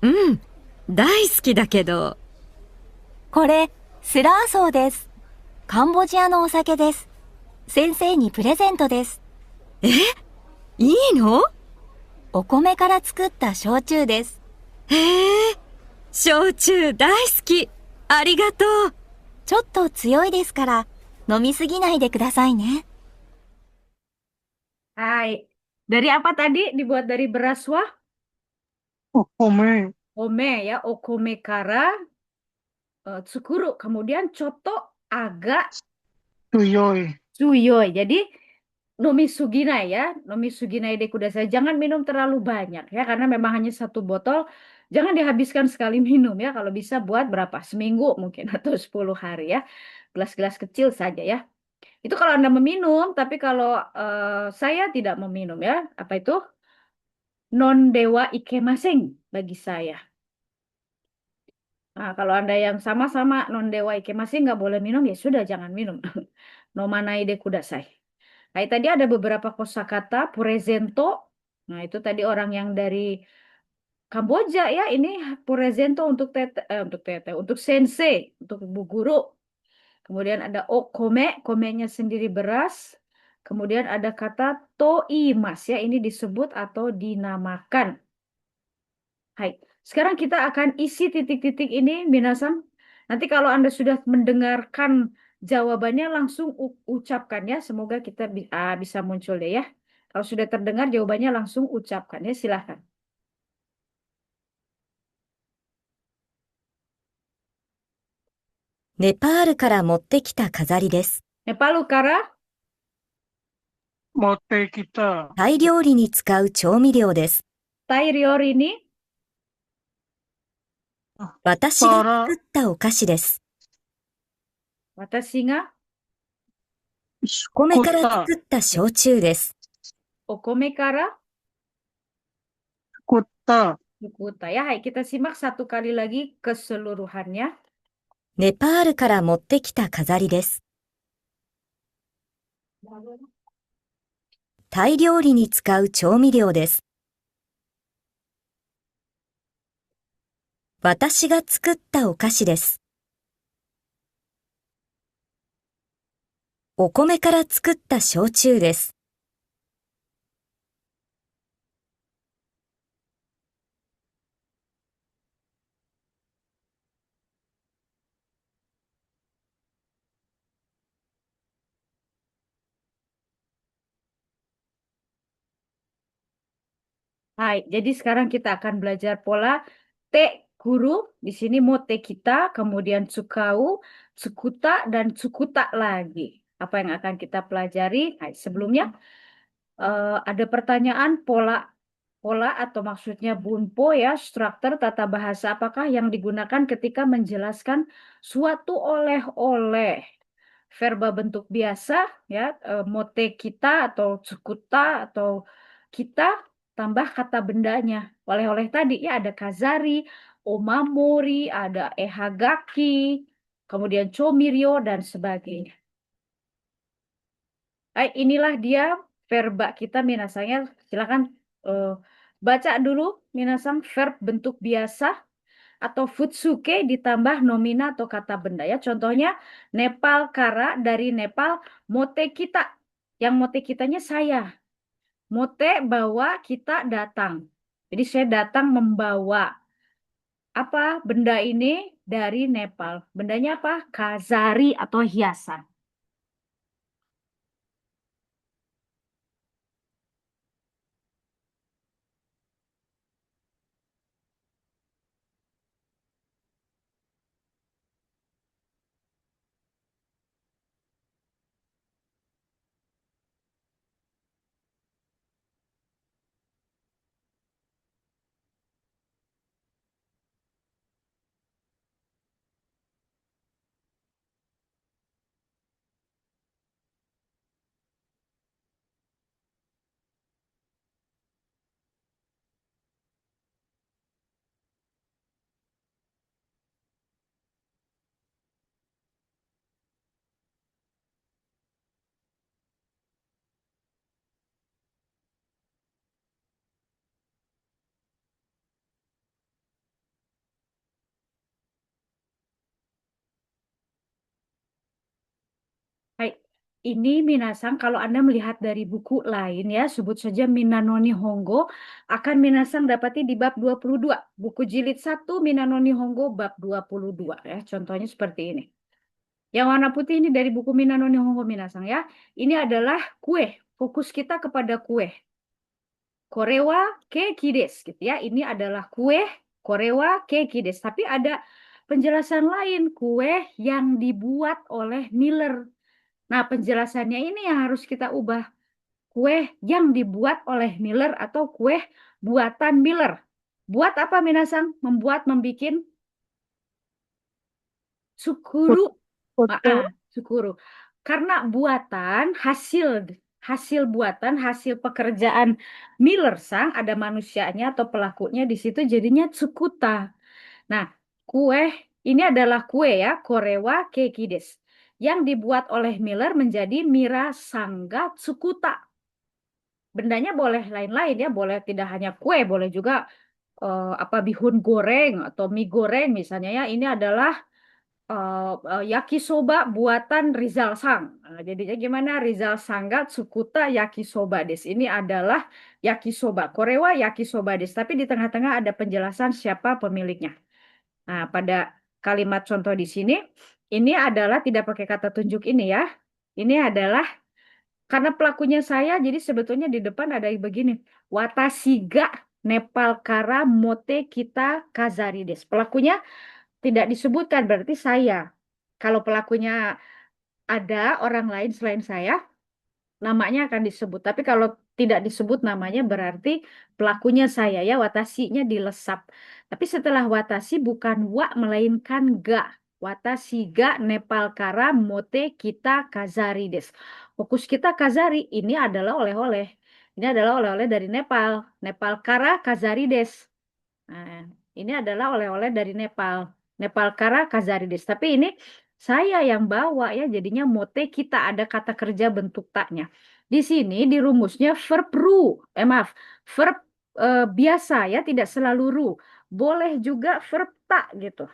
うん、大好きだけど。これ、スラーソーです。カンボジアのお酒です。先生にプレゼントです。え、いいの？お米から作った焼酎です。へえ、焼酎大好き。ありがとう。ちょっと強いですから、飲みすぎないでくださいね。 Hai. Dari apa tadi? Dibuat dari beras wah? Okome, Ome ya, okome kara tsukuru. Kemudian coto agak Tuyoi. Tsuyoy. Jadi Nomi Suginai ya, Nomi Suginai de Kudasai. Jangan minum terlalu banyak ya, karena memang hanya satu botol. Jangan dihabiskan sekali minum ya. Kalau bisa buat berapa? Seminggu mungkin atau 10 hari ya. Gelas-gelas kecil saja ya. Itu kalau Anda meminum, tapi kalau saya tidak meminum ya. Apa itu? Non dewa ikemaseng bagi saya. Nah, kalau Anda yang sama-sama non dewa ikemaseng nggak boleh minum, ya sudah jangan minum. No manai de kudasai. Nah, tadi ada beberapa kosakata purezento. Nah, itu tadi orang yang dari Kamboja ya. Ini purezento untuk tete, untuk sensei, untuk bu guru. Kemudian ada okome, komenya sendiri beras. Kemudian ada kata toimas ya, ini disebut atau dinamakan. Hai. Sekarang kita akan isi titik-titik ini, minasan. Nanti kalau Anda sudah mendengarkan jawabannya langsung ucapkan ya. Semoga kita bisa muncul deh ya. Kalau sudah terdengar jawabannya langsung ucapkan ya, silahkan. ネパールから持ってきた飾りです。 Nepal Ukara, Mote kita. タイ料理に使う調味料です。 Tai Riorini, 私が作ったお菓子です。 Watashi ga 米から Skuta. 作った焼酎です。 okome kara Kuta. Yukuta ya. Hai, kita simak satu kali lagi keseluruhannya. ネパールから持ってきた飾りです。 タイ料理に使う調味料です。 私が作ったお菓子です。 お米から作った焼酎です。 Hai, jadi sekarang kita akan belajar pola te guru. Di sini mote kita, kemudian tsukau, tsukuta, dan tsukuta lagi. Apa yang akan kita pelajari? Hai, sebelumnya ada pertanyaan pola atau maksudnya bunpo ya, struktur tata bahasa apakah yang digunakan ketika menjelaskan suatu oleh-oleh. Verba bentuk biasa ya, mote kita atau tsukuta atau kita tambah kata bendanya. Oleh-oleh tadi ya ada kazari, omamori, ada ehagaki, kemudian chomirio dan sebagainya. Inilah dia verba kita minasanya. Silakan baca dulu minasang verb bentuk biasa atau futsuke ditambah nomina atau kata benda ya. Contohnya Nepal kara dari Nepal, mote kita. Yang mote kitanya saya. Mote bawa, kita datang. Jadi saya datang membawa apa benda ini dari Nepal. Bendanya apa? Kazari atau hiasan. Hai, ini minasang kalau Anda melihat dari buku lain ya, sebut saja Minanoni Hongo, akan minasang dapati di bab 22. Buku jilid 1 Minanoni Hongo bab 22 ya. Contohnya seperti ini. Yang warna putih ini dari buku Minanoni Hongo minasang ya. Ini adalah kue. Fokus kita kepada kue. Korewa keiki desu gitu ya. Ini adalah kue korewa keiki desu. Tapi ada penjelasan lain, kue yang dibuat oleh Miller. Nah, penjelasannya ini yang harus kita ubah. Kue yang dibuat oleh Miller atau kue buatan Miller. Buat apa minasang? Membikin Tsukuru. Foto. Tsukuru. Karena buatan, hasil buatan, hasil pekerjaan Miller sang, ada manusianya atau pelakunya di situ jadinya tsukuta. Nah, kue ini adalah kue ya, korewa keiki desu. Yang dibuat oleh Miller menjadi Mira Sangga Tsukuta. Bendanya boleh lain-lain ya, boleh tidak hanya kue, boleh juga apa bihun goreng atau mie goreng misalnya ya. Ini adalah yakisoba buatan Rizal Sang. Nah, jadinya gimana? Rizal Sangga Tsukuta Yakisoba des. Ini adalah yakisoba, Korewa yakisoba des. Tapi di tengah-tengah ada penjelasan siapa pemiliknya. Nah, pada kalimat contoh di sini, ini adalah tidak pakai kata tunjuk ini ya. Ini adalah karena pelakunya saya, jadi sebetulnya di depan ada begini. Watashi ga Nepal kara mote kita kazari des. Pelakunya tidak disebutkan, berarti saya. Kalau pelakunya ada orang lain selain saya, namanya akan disebut. Tapi kalau tidak disebut namanya berarti pelakunya saya ya, watasinya dilesap. Tapi setelah watashi bukan wa melainkan ga. Watashi ga Nepal kara mote kita kazari des. Fokus kita kazari ini adalah oleh-oleh. Ini adalah oleh-oleh dari Nepal. Nepal kara kazari des. Nah, ini adalah oleh-oleh dari Nepal. Nepal kara kazarides. Tapi ini saya yang bawa ya, jadinya mote kita ada kata kerja bentuk taknya. Di sini di rumusnya verb ru. Maaf, verb biasa ya, tidak selalu ru. Boleh juga verb tak gitu.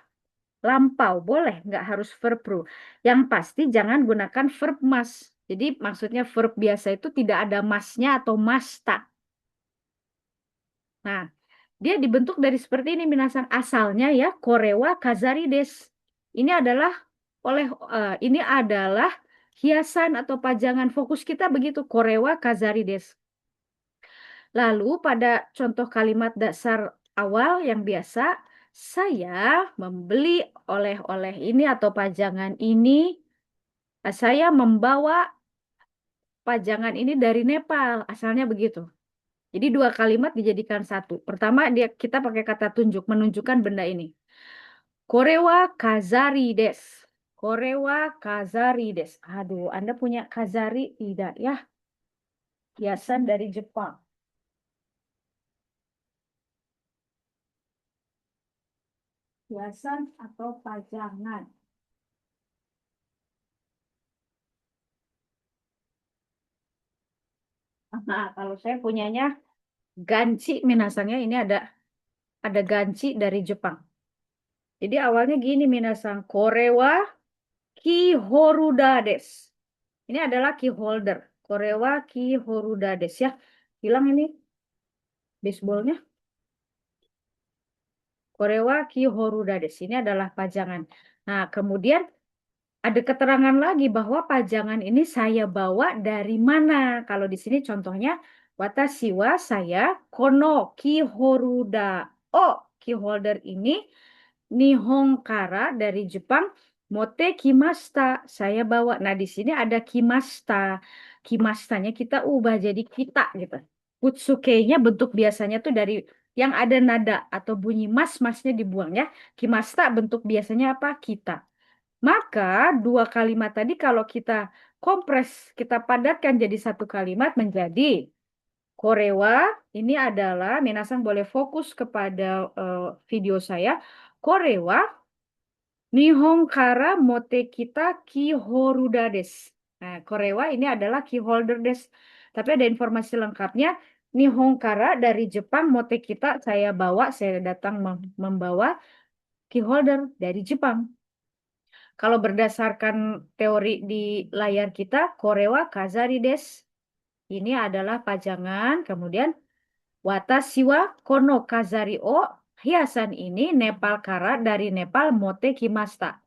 Lampau boleh, nggak harus verb ru. Yang pasti jangan gunakan verb mas. Jadi maksudnya verb biasa itu tidak ada masnya atau masta. Nah, dia dibentuk dari seperti ini minasang, asalnya ya korewa kazarides. Ini adalah ini adalah hiasan atau pajangan, fokus kita begitu korewa kazarides. Lalu pada contoh kalimat dasar awal yang biasa, saya membeli oleh-oleh ini atau pajangan ini. Saya membawa pajangan ini dari Nepal, asalnya begitu. Jadi dua kalimat dijadikan satu. Pertama kita pakai kata tunjuk, menunjukkan benda ini. Korewa kazari des. Korewa kazari des. Aduh, Anda punya kazari tidak ya? Hiasan dari Jepang. Hiasan atau pajangan. Nah, kalau saya punyanya ganci minasangnya, ini ada ganci dari Jepang. Jadi awalnya gini minasang, korewa kihoruda des. Ini adalah key holder. Korewa kihoruda des ya. Hilang ini baseballnya. Korewa kihoruda des. Ini adalah pajangan. Nah, kemudian ada keterangan lagi bahwa pajangan ini saya bawa dari mana. Kalau di sini contohnya, watashi wa saya kono kihoruda. Oh, key holder ini Nihon kara dari Jepang, mote kimasta, saya bawa. Nah, di sini ada kimasta. Kimastanya kita ubah jadi kita gitu. Utsuke-nya bentuk biasanya tuh dari yang ada nada atau bunyi masnya dibuang ya. Kimasta bentuk biasanya apa? Kita. Maka dua kalimat tadi kalau kita kompres, kita padatkan jadi satu kalimat menjadi Korewa. Ini adalah, minasang boleh fokus kepada video saya. Korewa Nihon kara mote kita kihoruda des. Nah, korewa ini adalah key holder des. Tapi ada informasi lengkapnya. Nihon kara dari Jepang, mote kita saya bawa, saya datang membawa key holder dari Jepang. Kalau berdasarkan teori di layar kita, korewa kazari des. Ini adalah pajangan, kemudian watashi wa kono kazari o, hiasan ini Nepal kara dari Nepal mote kimasta.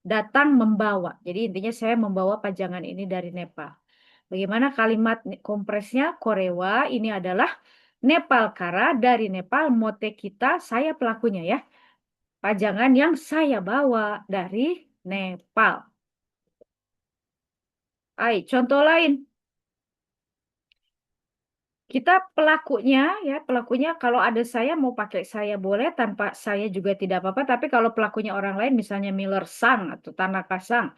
Datang membawa. Jadi intinya saya membawa pajangan ini dari Nepal. Bagaimana kalimat kompresnya? Korewa ini adalah Nepal kara dari Nepal mote kita saya pelakunya ya. Pajangan yang saya bawa dari Nepal. Contoh lain. Kita pelakunya kalau ada saya mau pakai saya boleh, tanpa saya juga tidak apa-apa. Tapi kalau pelakunya orang lain, misalnya Miller Sang atau Tanaka Sang,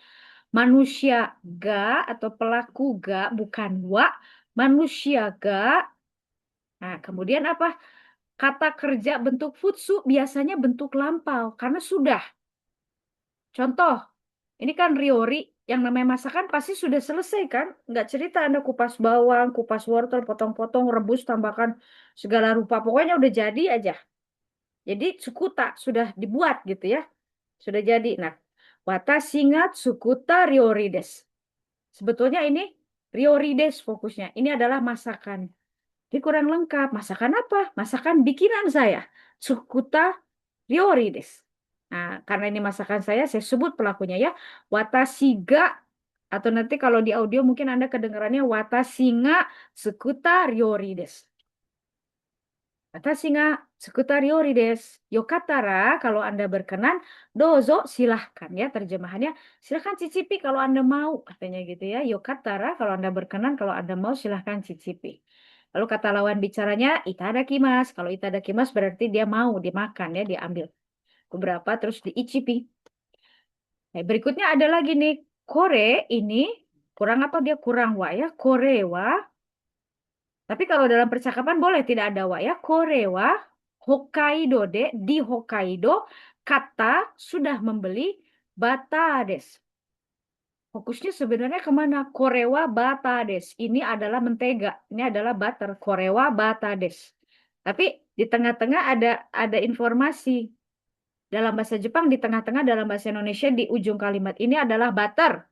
manusia ga atau pelaku ga bukan wa, manusia ga. Nah, kemudian apa? Kata kerja bentuk futsu biasanya bentuk lampau karena sudah. Contoh, ini kan Riori, yang namanya masakan pasti sudah selesai kan? Nggak cerita Anda kupas bawang, kupas wortel, potong-potong, rebus, tambahkan segala rupa. Pokoknya udah jadi aja. Jadi sukuta sudah dibuat gitu ya. Sudah jadi. Nah, watashi ga tsukuta ryori desu. Sebetulnya ini ryori desu fokusnya. Ini adalah masakan. Ini kurang lengkap. Masakan apa? Masakan bikinan saya. Tsukuta ryori desu. Nah, karena ini masakan saya sebut pelakunya ya. Watashi ga, atau nanti kalau di audio mungkin Anda kedengarannya watashi ga tsukuta ryori desu. Watashi ga tsukuta ryori desu. Yokatara, kalau Anda berkenan, dozo, silahkan ya terjemahannya. Silahkan cicipi kalau Anda mau, katanya gitu ya. Yokatara, kalau Anda berkenan, kalau Anda mau silahkan cicipi. Lalu kata lawan bicaranya, itadakimasu. Kalau itadakimasu berarti dia mau dimakan ya, diambil beberapa terus diicipi. Nah, berikutnya ada lagi nih, kore ini kurang apa dia kurang wa ya, kore wa. Tapi kalau dalam percakapan boleh tidak ada wa ya, kore wa Hokkaido di Hokkaido kata sudah membeli bata des. Fokusnya sebenarnya kemana? Korewa bata des. Ini adalah mentega. Ini adalah butter. Korewa bata des. Tapi di tengah-tengah ada informasi. Dalam bahasa Jepang di tengah-tengah, dalam bahasa Indonesia di ujung kalimat ini adalah butter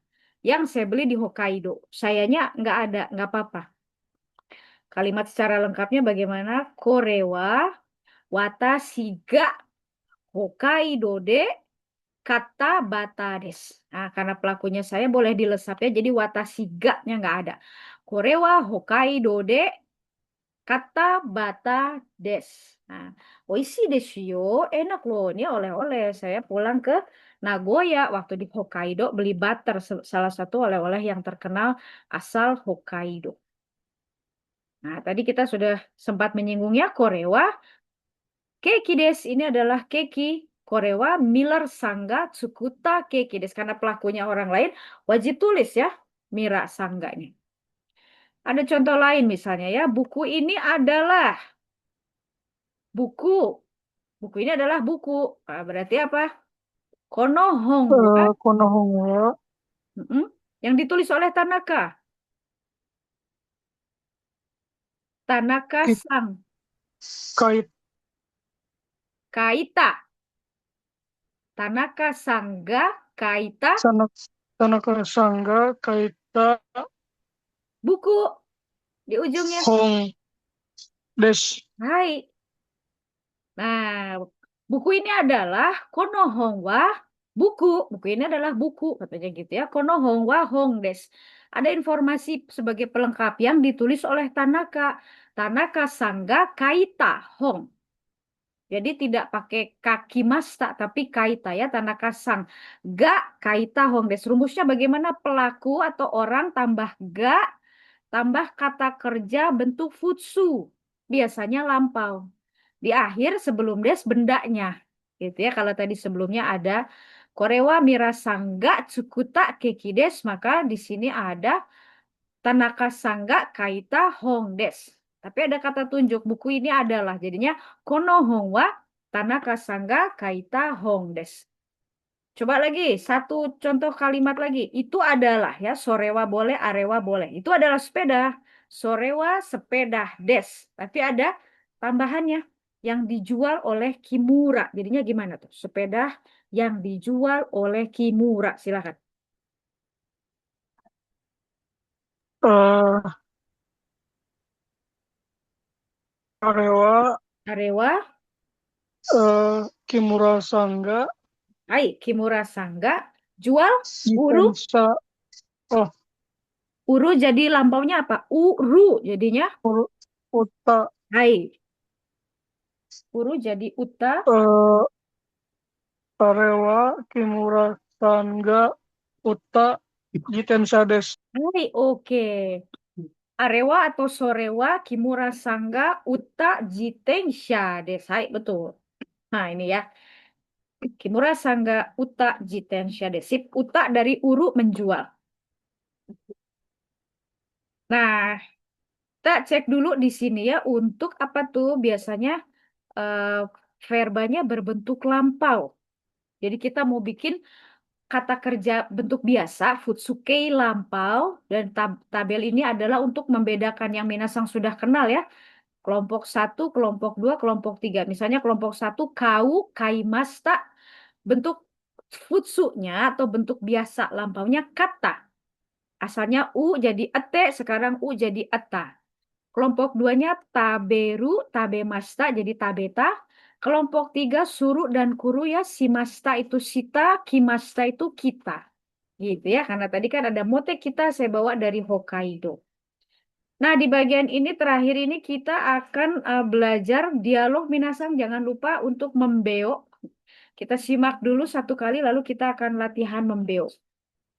yang saya beli di Hokkaido. Sayanya nggak ada, nggak apa-apa. Kalimat secara lengkapnya bagaimana? Korewa watashi ga Hokkaido de kata bata des. Nah, karena pelakunya saya boleh dilesap ya, jadi watashi ga-nya nggak ada. Korewa Hokkaido de kata bata des. Nah, oishi desu yo, enak loh. Ini oleh-oleh. Saya pulang ke Nagoya waktu di Hokkaido beli butter, salah satu oleh-oleh yang terkenal asal Hokkaido. Nah, tadi kita sudah sempat menyinggungnya Korewa. Keiki desu, ini adalah keki. Korewa Miller Sangga Tsukuta Keiki desu. Karena pelakunya orang lain, wajib tulis ya. Mira Sangganya. Ada contoh lain misalnya ya. Buku ini adalah buku. Buku ini adalah buku. Nah, berarti apa? Konohon. Konohonwa Yang ditulis oleh Tanaka. Tanaka-san. kait Kaita. Tanaka-san ga kaita Tanaka Sangga kaita buku di ujungnya. hong des. Hai. Nah, buku ini adalah konohon wa buku. Buku ini adalah buku, katanya gitu ya. Konohon wa hong des. Ada informasi sebagai pelengkap yang ditulis oleh Tanaka. Tanaka Sangga kaita hong. Jadi tidak pakai kaki masta, tapi kaita ya, Tanaka Sang. Ga kaita hong des. Rumusnya bagaimana? Pelaku atau orang tambah ga, tambah kata kerja bentuk futsu. Biasanya lampau. Di akhir sebelum des bendanya. Gitu ya. Kalau tadi sebelumnya ada Korewa Mirasangga Tsukuta Keki des, maka di sini ada Tanaka Sangga Kaita Hong des. Tapi ada kata tunjuk, buku ini adalah. Jadinya Kono Hong wa Tanaka Sangga Kaita Hong des. Coba lagi, satu contoh kalimat lagi. Itu adalah ya, sorewa boleh, arewa boleh. Itu adalah sepeda. Sorewa sepeda des. Tapi ada tambahannya yang dijual oleh Kimura. Jadinya gimana tuh? Sepeda yang dijual oleh Kimura. Silakan. eh Arewa Arewa, Kimura Sangga Kimura Sangga jual uru. Ikensa oh Uru jadi lampaunya apa? Uru jadinya. uru Uta, Hai. Uru jadi uta. eh, Arewa Kimura-san ga Uta Jitensha desu. Hai, oke. Arewa atau sorewa kimura sangga uta jitensha desu. Hai, betul. Nah, ini ya. Kimura sangga uta jitensha desu. Sip, uta dari uru menjual. Nah, kita cek dulu di sini ya untuk apa tuh biasanya eh, verbanya berbentuk lampau. Jadi kita mau bikin kata kerja bentuk biasa, futsukei lampau, dan tabel ini adalah untuk membedakan yang minasang sudah kenal ya. Kelompok satu, kelompok dua, kelompok tiga. Misalnya kelompok satu, kau, kaimasta, bentuk futsunya atau bentuk biasa lampaunya kata. Asalnya u jadi ete, sekarang u jadi eta. Kelompok duanya taberu, tabemasta jadi tabeta. Kelompok tiga suru dan kuru ya, simasta itu sita, kimasta itu kita. Gitu ya, karena tadi kan ada mote kita saya bawa dari Hokkaido. Nah, di bagian ini terakhir ini kita akan belajar dialog minasang. Jangan lupa untuk membeo. Kita simak dulu satu kali lalu kita akan latihan membeo.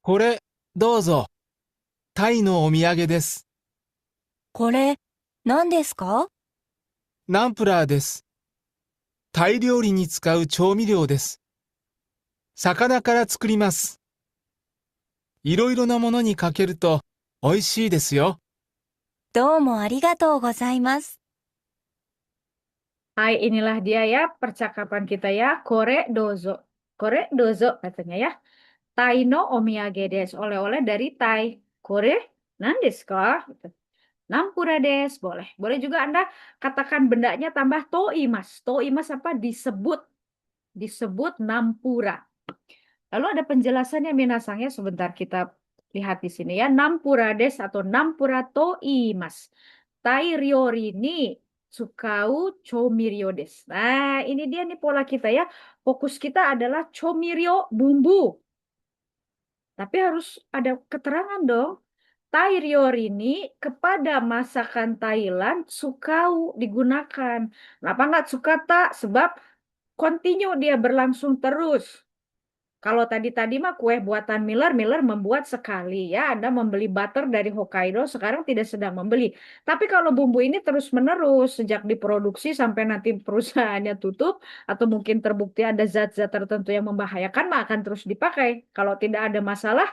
これ、どうぞ。タイのお土産です。これ、何ですか？ナンプラーです。タイ料理に使う調味料です。魚から作ります。いろいろなものにかけると美味しいですよ。どうもありがとうございます。 Hai, inilah dia ya percakapan kita ya. Kore dozo. Kore dozo katanya ya. Tai no omiyage desu. Oleh-oleh dari Tai. Kore nandesu ka? Gitu. Nampura desu. Boleh. Boleh juga Anda katakan bendanya tambah toimas. Toimas apa? Disebut. Disebut nampura. Lalu ada penjelasannya minasangnya sebentar kita lihat di sini ya. Nampura desu atau nampura toimas. Tai ryori ni tsukau choumiryo desu. Nah, ini dia nih pola kita ya. Fokus kita adalah choumiryo, bumbu. Tapi harus ada keterangan dong. Tai ryori ni kepada masakan Thailand tsukau digunakan. Kenapa nggak tsukata? Sebab continue dia berlangsung terus. Kalau tadi mah kue buatan Miller, Miller membuat sekali ya. Anda membeli butter dari Hokkaido, sekarang tidak sedang membeli. Tapi kalau bumbu ini terus-menerus sejak diproduksi sampai nanti perusahaannya tutup atau mungkin terbukti ada zat-zat tertentu yang membahayakan, maka akan terus dipakai. Kalau tidak ada masalah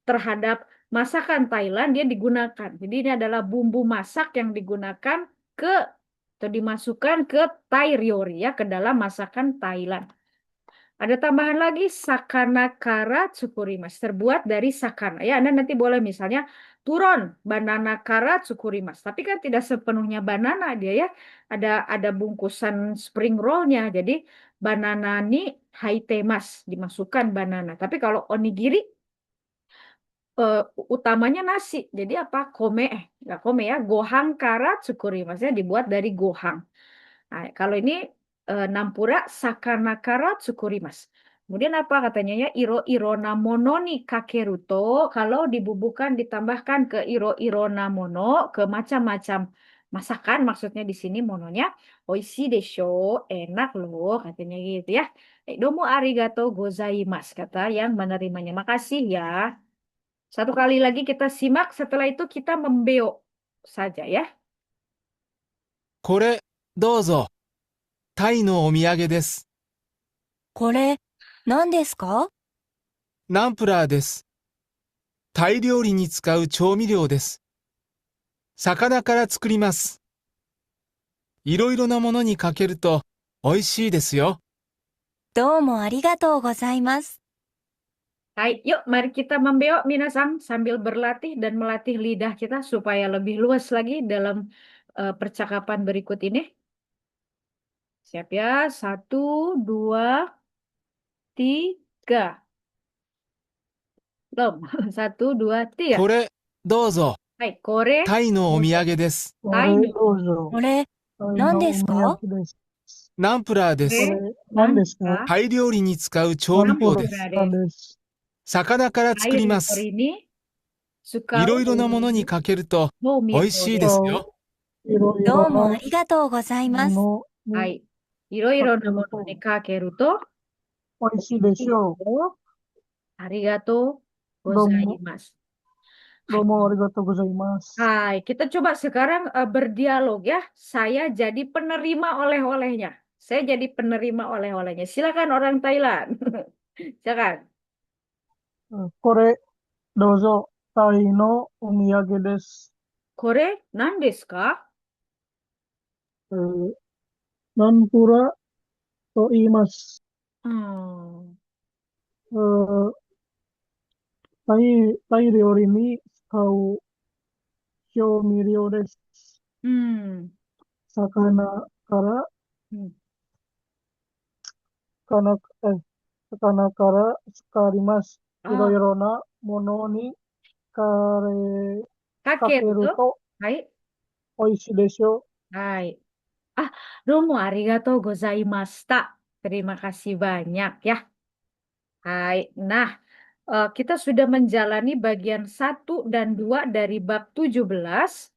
terhadap masakan Thailand, dia digunakan. Jadi ini adalah bumbu masak yang digunakan ke atau dimasukkan ke Thai ryori ya, ke dalam masakan Thailand. Ada tambahan lagi sakana kara tsukurimas, terbuat dari sakana. Ya, Anda nanti boleh misalnya turun banana kara tsukurimas. Tapi kan tidak sepenuhnya banana dia ya. Ada bungkusan spring roll-nya. Jadi banana ni haitemas, dimasukkan banana. Tapi kalau onigiri utamanya nasi. Jadi apa? Nggak kome ya. Gohang kara tsukurimas ya, dibuat dari gohang. Nah, kalau ini nampura sakana kara tsukurimas. Kemudian apa katanya ya? Iro-iro namono ni kakeruto. Kalau dibubuhkan ditambahkan ke iro-iro namono, ke macam-macam masakan, maksudnya di sini mononya oishi desho, enak loh katanya gitu ya. Domo arigato gozaimasu kata yang menerimanya. Makasih ya. Satu kali lagi kita simak, setelah itu kita membeo saja ya. これ、どうぞ。タイのお土産です。これ、何ですか？ナンプラーです。タイ料理に使う調味料です。魚から作ります。いろいろなものにかけると美味しいですよ。どうもありがとうございます。 Hai, yuk mari kita membeo minasang sambil berlatih dan melatih lidah kita supaya lebih luas lagi dalam percakapan berikut ini. Siap ya? 1, 2, 3. Belum. 1, 2, 3. これ、どうぞ。Hai, kore, タイのお土産です。タイのどうぞ。これ、何ですか？お土産です。ナンプラーでこす。れ何ですか？タイ料理に使う調味料です。何です。魚から作ります。 ini suka いろいろなものにかけると美味しいですよ。いろいどろうもあなりがとうございます。ものにはい。いろいろなものかけるとにかけると、美味しいでしょありがとうう。ございます。どうもありがとうございます。Hai, kita coba sekarang berdialog ya. Saya jadi penerima oleh-olehnya. Saya jadi penerima oleh-olehnya. Silakan orang Thailand. Silakan. これ、どうぞ、タイのお土産です。Kore, nan desu ka? ナンプラと言います。 Hmm. タイ料理に使う調味料です。Hmm. 魚から、 Hmm. 魚魚から使います。いろい Oh, ろなものにかかけ kakeru る to? と Hai. 美味しいでしょ Hai. Ah, domo arigatou gozaimashita. Terima kasih banyak ya. Hai. Nah, kita sudah menjalani bagian 1 dan 2 dari bab 17.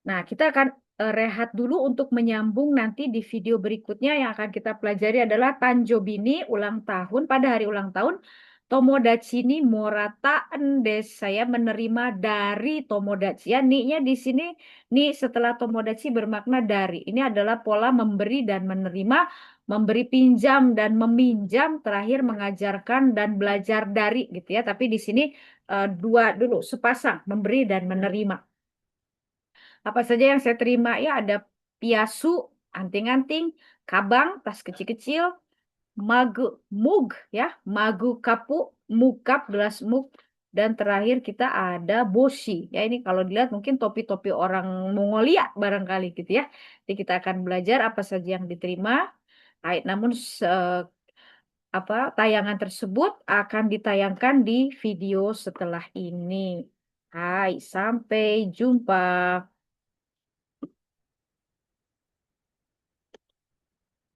Nah, kita akan rehat dulu untuk menyambung nanti di video berikutnya yang akan kita pelajari adalah Tanjobini ulang tahun pada hari ulang tahun Tomodachi ni Morata Endes. Saya menerima dari Tomodachi. Ya, ni-nya di sini ni setelah Tomodachi bermakna dari. Ini adalah pola memberi dan menerima, memberi pinjam dan meminjam, terakhir mengajarkan dan belajar dari gitu ya. Tapi di sini dua dulu sepasang memberi dan menerima. Apa saja yang saya terima ya ada piasu, anting-anting, kabang, tas kecil-kecil, mug ya, magu kapu, mukap, gelas mug, dan terakhir kita ada boshi. Ya ini kalau dilihat mungkin topi-topi orang Mongolia barangkali gitu ya. Jadi kita akan belajar apa saja yang diterima. Namun tayangan tersebut akan ditayangkan di video setelah ini. Hai, sampai jumpa.